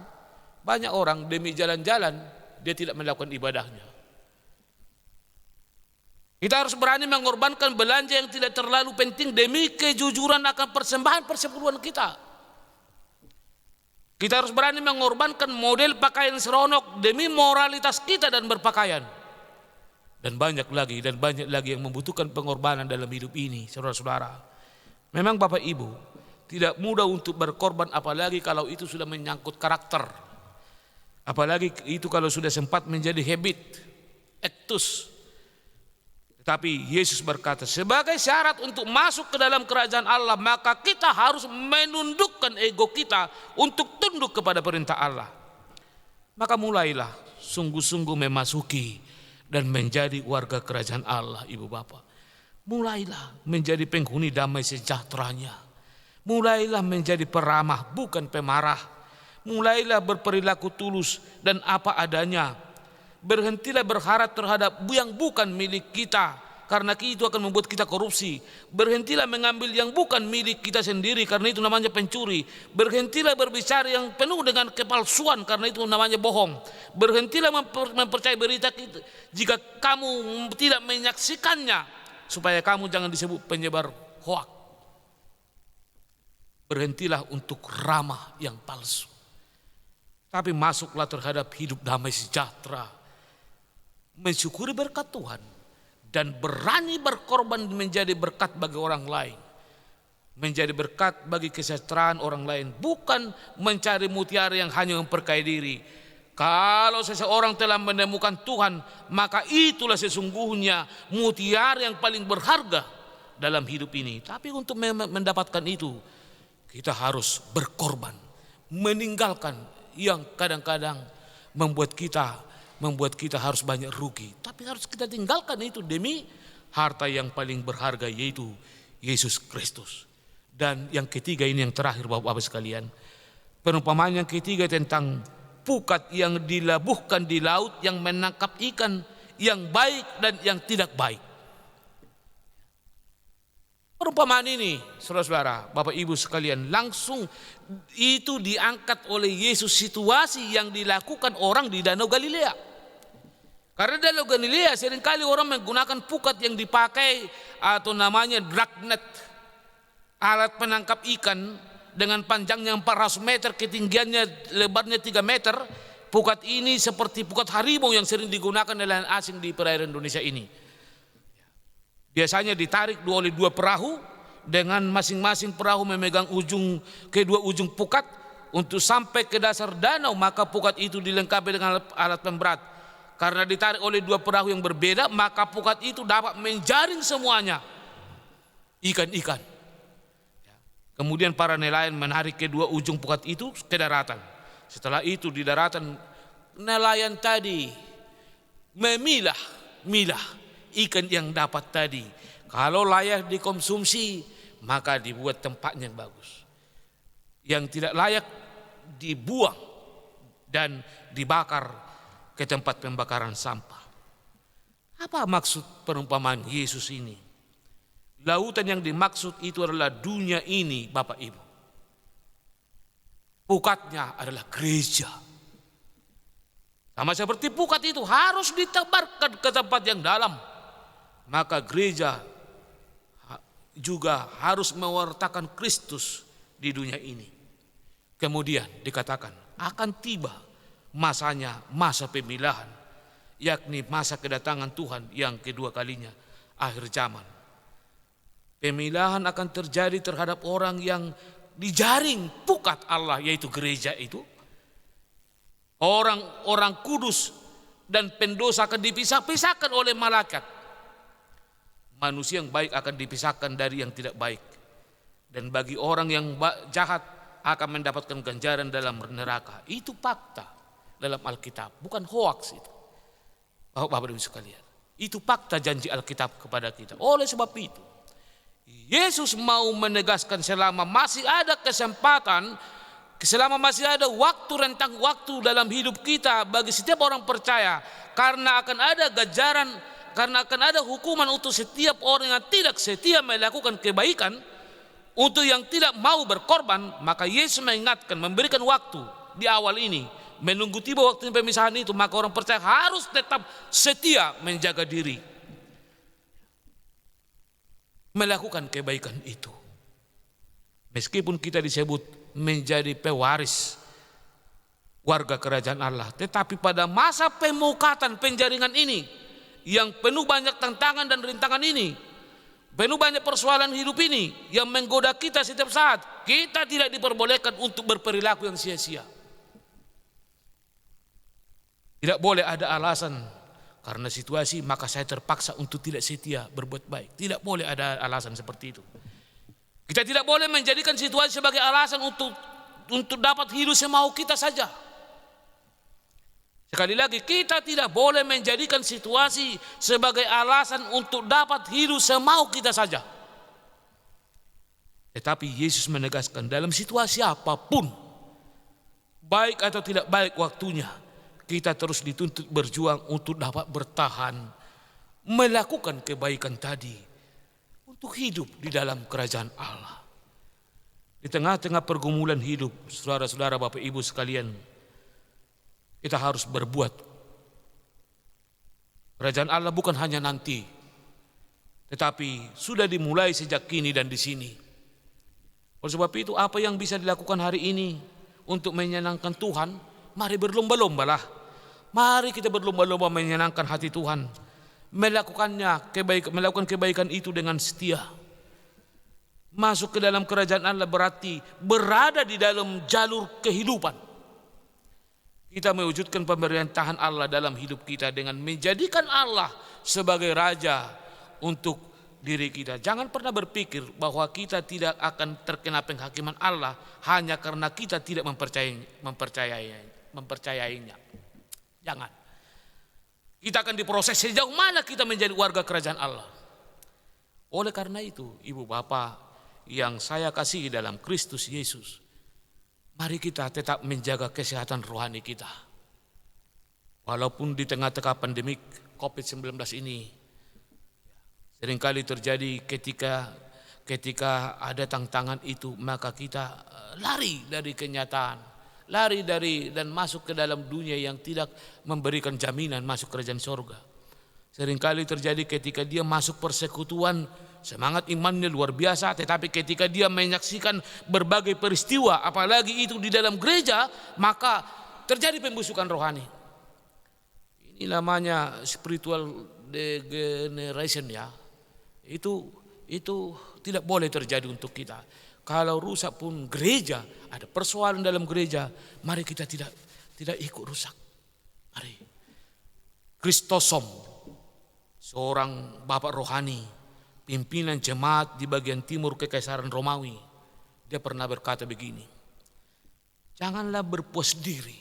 banyak orang demi jalan-jalan dia tidak melakukan ibadahnya. Kita harus berani mengorbankan belanja yang tidak terlalu penting demi kejujuran akan persembahan persepuluhan kita. Kita harus berani mengorbankan model pakaian seronok demi moralitas kita dan berpakaian. Dan banyak lagi yang membutuhkan pengorbanan dalam hidup ini, saudara-saudara. Memang Bapak Ibu tidak mudah untuk berkorban, apalagi kalau itu sudah menyangkut karakter. Apalagi itu kalau sudah sempat menjadi habit, actus. Tapi Yesus berkata, sebagai syarat untuk masuk ke dalam kerajaan Allah, maka kita harus menundukkan ego kita untuk tunduk kepada perintah Allah. Maka mulailah sungguh-sungguh memasuki dan menjadi warga kerajaan Allah, Ibu Bapak. Mulailah menjadi penghuni damai sejahteranya. Mulailah menjadi peramah bukan pemarah. Mulailah berperilaku tulus dan apa adanya. Berhentilah berharap terhadap yang bukan milik kita, karena itu akan membuat kita korupsi. Berhentilah mengambil yang bukan milik kita sendiri, karena itu namanya pencuri. Berhentilah berbicara yang penuh dengan kepalsuan, karena itu namanya bohong. Berhentilah mempercayai berita kita jika kamu tidak menyaksikannya, supaya kamu jangan disebut penyebar hoak. Berhentilah untuk ramah yang palsu, tapi masuklah terhadap hidup damai sejahtera, mensyukuri berkat Tuhan, dan berani berkorban menjadi berkat bagi orang lain, menjadi berkat bagi kesejahteraan orang lain, bukan mencari mutiara yang hanya memperkaya diri. Kalau seseorang telah menemukan Tuhan, maka itulah sesungguhnya mutiara yang paling berharga dalam hidup ini. Tapi untuk mendapatkan itu, kita harus berkorban, meninggalkan yang kadang-kadang membuat kita harus banyak rugi. Tapi harus kita tinggalkan itu demi harta yang paling berharga, yaitu Yesus Kristus. Dan yang ketiga ini yang terakhir Bapak-Bapak sekalian, perumpamaan yang ketiga tentang pukat yang dilabuhkan di laut yang menangkap ikan yang baik dan yang tidak baik. Perumpamaan ini, saudara-saudara, Bapak Ibu sekalian, langsung itu diangkat oleh Yesus situasi yang dilakukan orang di Danau Galilea. Karena Danau Galilea seringkali orang menggunakan pukat yang dipakai atau namanya dragnet, alat penangkap ikan dengan panjangnya 400 meter, ketinggiannya lebarnya 3 meter. Pukat ini seperti pukat harimau yang sering digunakan nelayan asing di perairan Indonesia ini. Biasanya ditarik oleh 2 perahu, dengan masing-masing perahu memegang kedua ujung pukat untuk sampai ke dasar danau. Maka pukat itu dilengkapi dengan alat pemberat. Karena ditarik oleh 2 perahu yang berbeda, maka pukat itu dapat menjaring semuanya ikan-ikan. Kemudian para nelayan menarik kedua ujung pukat itu ke daratan. Setelah itu di daratan, nelayan tadi memilah ikan yang dapat tadi. Kalau layak dikonsumsi, maka dibuat tempatnya yang bagus. Yang tidak layak dibuang dan dibakar ke tempat pembakaran sampah. Apa maksud perumpamaan Yesus ini? Lautan yang dimaksud itu adalah dunia ini, Bapak Ibu. Pukatnya adalah gereja. Sama seperti pukat itu harus ditebarkan ke tempat yang dalam, maka gereja juga harus mewartakan Kristus di dunia ini. Kemudian dikatakan akan tiba masanya, masa pemilahan, yakni masa kedatangan Tuhan yang kedua kalinya, akhir zaman. Pemilahan akan terjadi terhadap orang yang dijaring pukat Allah, yaitu gereja itu. Orang-orang kudus dan pendosa akan dipisah-pisahkan oleh malaikat. Manusia yang baik akan dipisahkan dari yang tidak baik. Dan bagi orang yang jahat akan mendapatkan ganjaran dalam neraka. Itu fakta dalam Alkitab, bukan hoaks itu. Bapak-bapak Ibu sekalian, itu fakta janji Alkitab kepada kita. Oleh sebab itu, Yesus mau menegaskan selama masih ada kesempatan, selama masih ada waktu, rentang waktu dalam hidup kita bagi setiap orang percaya, karena akan ada ganjaran, karena akan ada hukuman untuk setiap orang yang tidak setia melakukan kebaikan, untuk yang tidak mau berkorban. Maka Yesus mengingatkan, memberikan waktu di awal ini, menunggu tiba waktu pemisahan itu. Maka orang percaya harus tetap setia menjaga diri, melakukan kebaikan itu. Meskipun kita disebut menjadi pewaris warga kerajaan Allah, tetapi pada masa pemukatan penjaringan ini yang penuh banyak tantangan dan rintangan ini, penuh banyak persoalan hidup ini yang menggoda kita setiap saat, kita tidak diperbolehkan untuk berperilaku yang sia-sia. Tidak boleh ada alasan karena situasi maka saya terpaksa untuk tidak setia berbuat baik. Tidak boleh ada alasan seperti itu. Kita tidak boleh menjadikan situasi sebagai alasan untuk dapat hidup semau kita saja. Sekali lagi, kita tidak boleh menjadikan situasi sebagai alasan untuk dapat hidup semau kita saja. Tetapi Yesus menegaskan dalam situasi apapun, baik atau tidak baik waktunya, kita terus dituntut berjuang untuk dapat bertahan, melakukan kebaikan tadi, untuk hidup di dalam kerajaan Allah. Di tengah-tengah pergumulan hidup, saudara-saudara, Bapak Ibu sekalian, kita harus berbuat. Kerajaan Allah bukan hanya nanti, tetapi sudah dimulai sejak kini dan di sini. Oleh sebab itu, apa yang bisa dilakukan hari ini untuk menyenangkan Tuhan, mari berlomba-lombalah. Mari kita berlomba-lomba menyenangkan hati Tuhan. Melakukan kebaikan itu dengan setia. Masuk ke dalam kerajaan Allah berarti berada di dalam jalur kehidupan. Kita mewujudkan pemerintahan Allah dalam hidup kita dengan menjadikan Allah sebagai Raja untuk diri kita. Jangan pernah berpikir bahwa kita tidak akan terkena penghakiman Allah hanya karena kita tidak mempercayainya. Jangan. Kita akan diproses sejauh mana kita menjadi warga kerajaan Allah. Oleh karena itu, ibu bapak yang saya kasihi dalam Kristus Yesus, mari kita tetap menjaga kesehatan rohani kita. Walaupun di tengah-tengah pandemik COVID-19 ini, seringkali terjadi ketika ada tantangan itu, maka kita lari dari kenyataan. Lari dari dan masuk ke dalam dunia yang tidak memberikan jaminan masuk kerajaan sorga. Seringkali terjadi ketika dia masuk persekutuan, semangat imannya luar biasa, tetapi ketika dia menyaksikan berbagai peristiwa, apalagi itu di dalam gereja, maka terjadi pembusukan rohani. Ini namanya spiritual degeneration ya. Itu tidak boleh terjadi untuk kita. Kalau rusak pun gereja, ada persoalan dalam gereja, mari kita tidak ikut rusak. Mari. Kristosom, seorang bapak rohani, pimpinan jemaat di bagian timur Kekaisaran Romawi, dia pernah berkata begini, janganlah berpuas diri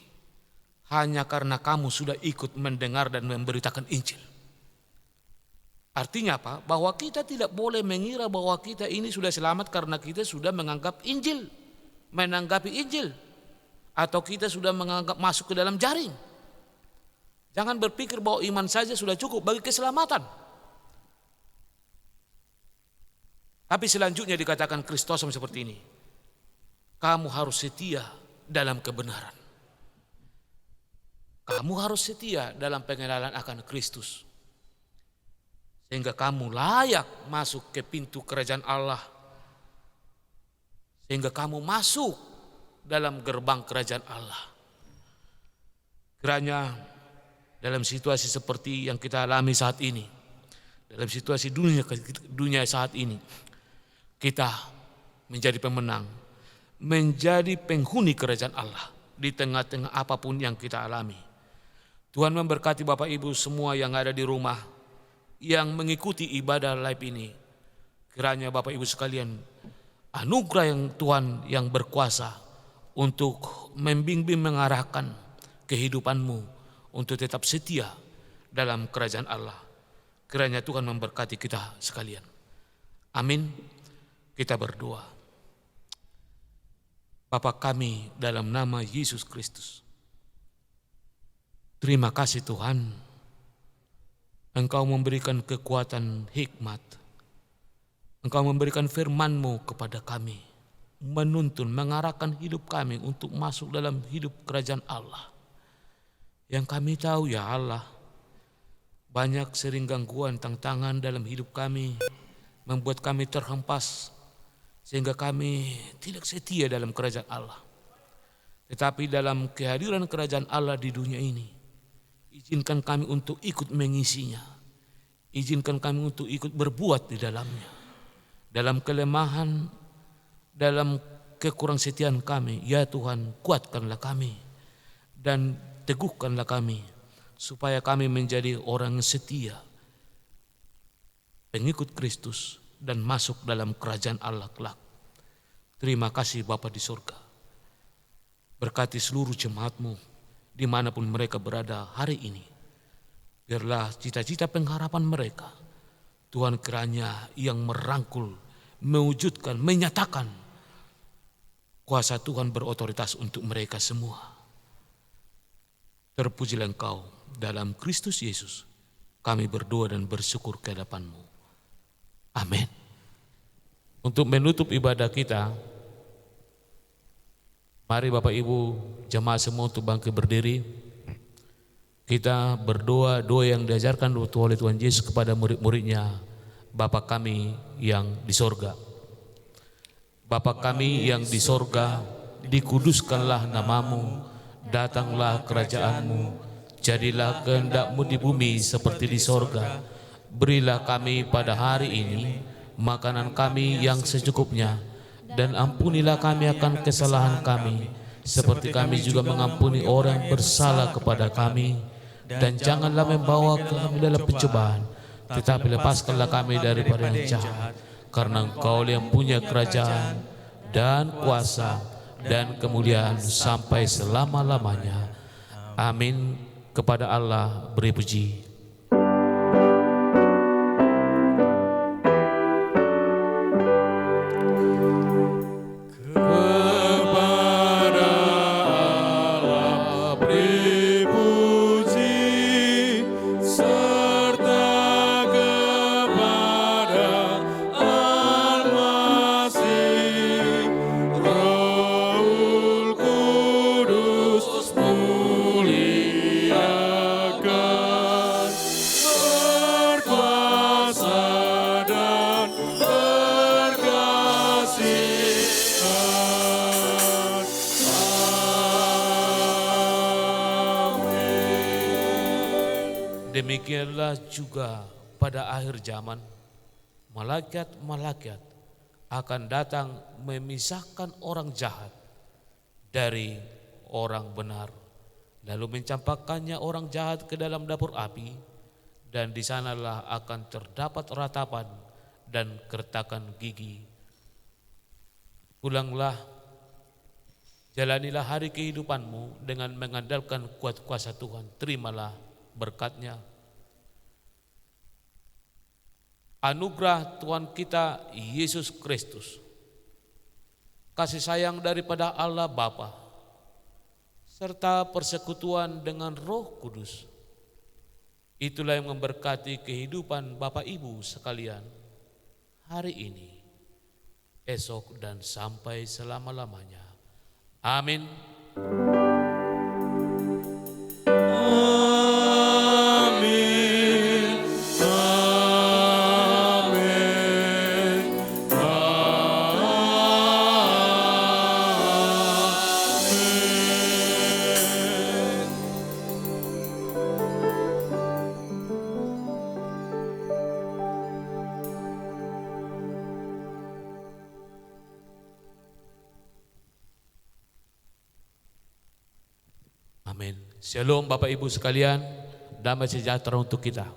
hanya karena kamu sudah ikut mendengar dan memberitakan Injil. Artinya apa? Bahwa kita tidak boleh mengira bahwa kita ini sudah selamat karena kita sudah menanggapi Injil, atau kita sudah menganggap masuk ke dalam jaring. Jangan berpikir bahwa iman saja sudah cukup bagi keselamatan. Tapi selanjutnya dikatakan Kristosom seperti ini, kamu harus setia dalam kebenaran. Kamu harus setia dalam pengenalan akan Kristus, sehingga kamu layak masuk ke pintu kerajaan Allah. Sehingga kamu masuk dalam gerbang kerajaan Allah. Kiranya dalam situasi seperti yang kita alami saat ini, dalam situasi dunia saat ini, kita menjadi pemenang, menjadi penghuni kerajaan Allah di tengah-tengah apapun yang kita alami. Tuhan memberkati Bapak Ibu semua yang ada di rumah, yang mengikuti ibadah live ini. Kiranya Bapak Ibu sekalian, anugerah yang Tuhan yang berkuasa untuk membimbing mengarahkan kehidupanmu untuk tetap setia dalam kerajaan Allah. Kiranya Tuhan memberkati kita sekalian. Amin. Kita berdoa. Bapa kami dalam nama Yesus Kristus, terima kasih Tuhan, Engkau memberikan kekuatan hikmat. Engkau memberikan firman-Mu kepada kami, menuntun, mengarahkan hidup kami untuk masuk dalam hidup kerajaan Allah. Yang kami tahu ya Allah, banyak sering gangguan, tantangan dalam hidup kami, membuat kami terhempas, sehingga kami tidak setia dalam kerajaan Allah. Tetapi dalam kehadiran kerajaan Allah di dunia ini, izinkan kami untuk ikut mengisinya. Izinkan kami untuk ikut berbuat di dalamnya. Dalam kelemahan, dalam kekurangsetiaan kami, ya Tuhan, kuatkanlah kami dan teguhkanlah kami supaya kami menjadi orang setia, pengikut Kristus dan masuk dalam kerajaan Allah kelak. Terima kasih Bapa di surga. Berkati seluruh jemaat-Mu dimanapun mereka berada hari ini. Biarlah cita-cita pengharapan mereka, Tuhan kiranya yang merangkul, mewujudkan, menyatakan kuasa Tuhan berotoritas untuk mereka semua. Terpujilah Engkau dalam Kristus Yesus. Kami berdoa dan bersyukur ke hadapan-Mu. Amin. Untuk menutup ibadah kita, mari Bapak Ibu jemaat semua untuk bangkit berdiri. Kita berdoa doa yang diajarkan oleh Tuhan Yesus kepada murid-muridnya. Bapa kami yang di sorga. Bapa kami yang di sorga, dikuduskanlah namamu, datanglah kerajaan-Mu, jadilah kehendak-Mu di bumi seperti di sorga. Berilah kami pada hari ini makanan kami yang secukupnya, dan ampunilah kami akan kesalahan kami, seperti kami juga mengampuni orang yang bersalah kepada kami. Dan janganlah membawa kami dalam pencobaan, tetapi lepaskanlah kami daripada yang jahat. Karena Engkau yang punya kerajaan dan kuasa dan kemuliaan sampai selama-lamanya. Amin. Kepada Allah beri puji. Demikianlah juga pada akhir zaman, malaikat-malaikat akan datang memisahkan orang jahat dari orang benar, lalu mencampakkannya orang jahat ke dalam dapur api, dan di sanalah akan terdapat ratapan dan keretakan gigi. Pulanglah, jalanilah hari kehidupanmu dengan mengandalkan kuat kuasa Tuhan. Terimalah berkat-Nya. Anugerah Tuhan kita Yesus Kristus, kasih sayang daripada Allah Bapa, serta persekutuan dengan Roh Kudus, itulah yang memberkati kehidupan Bapak Ibu sekalian hari ini, esok, dan sampai selama-lamanya. Amin. Amin. Shalom Bapak Ibu sekalian, damai sejahtera untuk kita.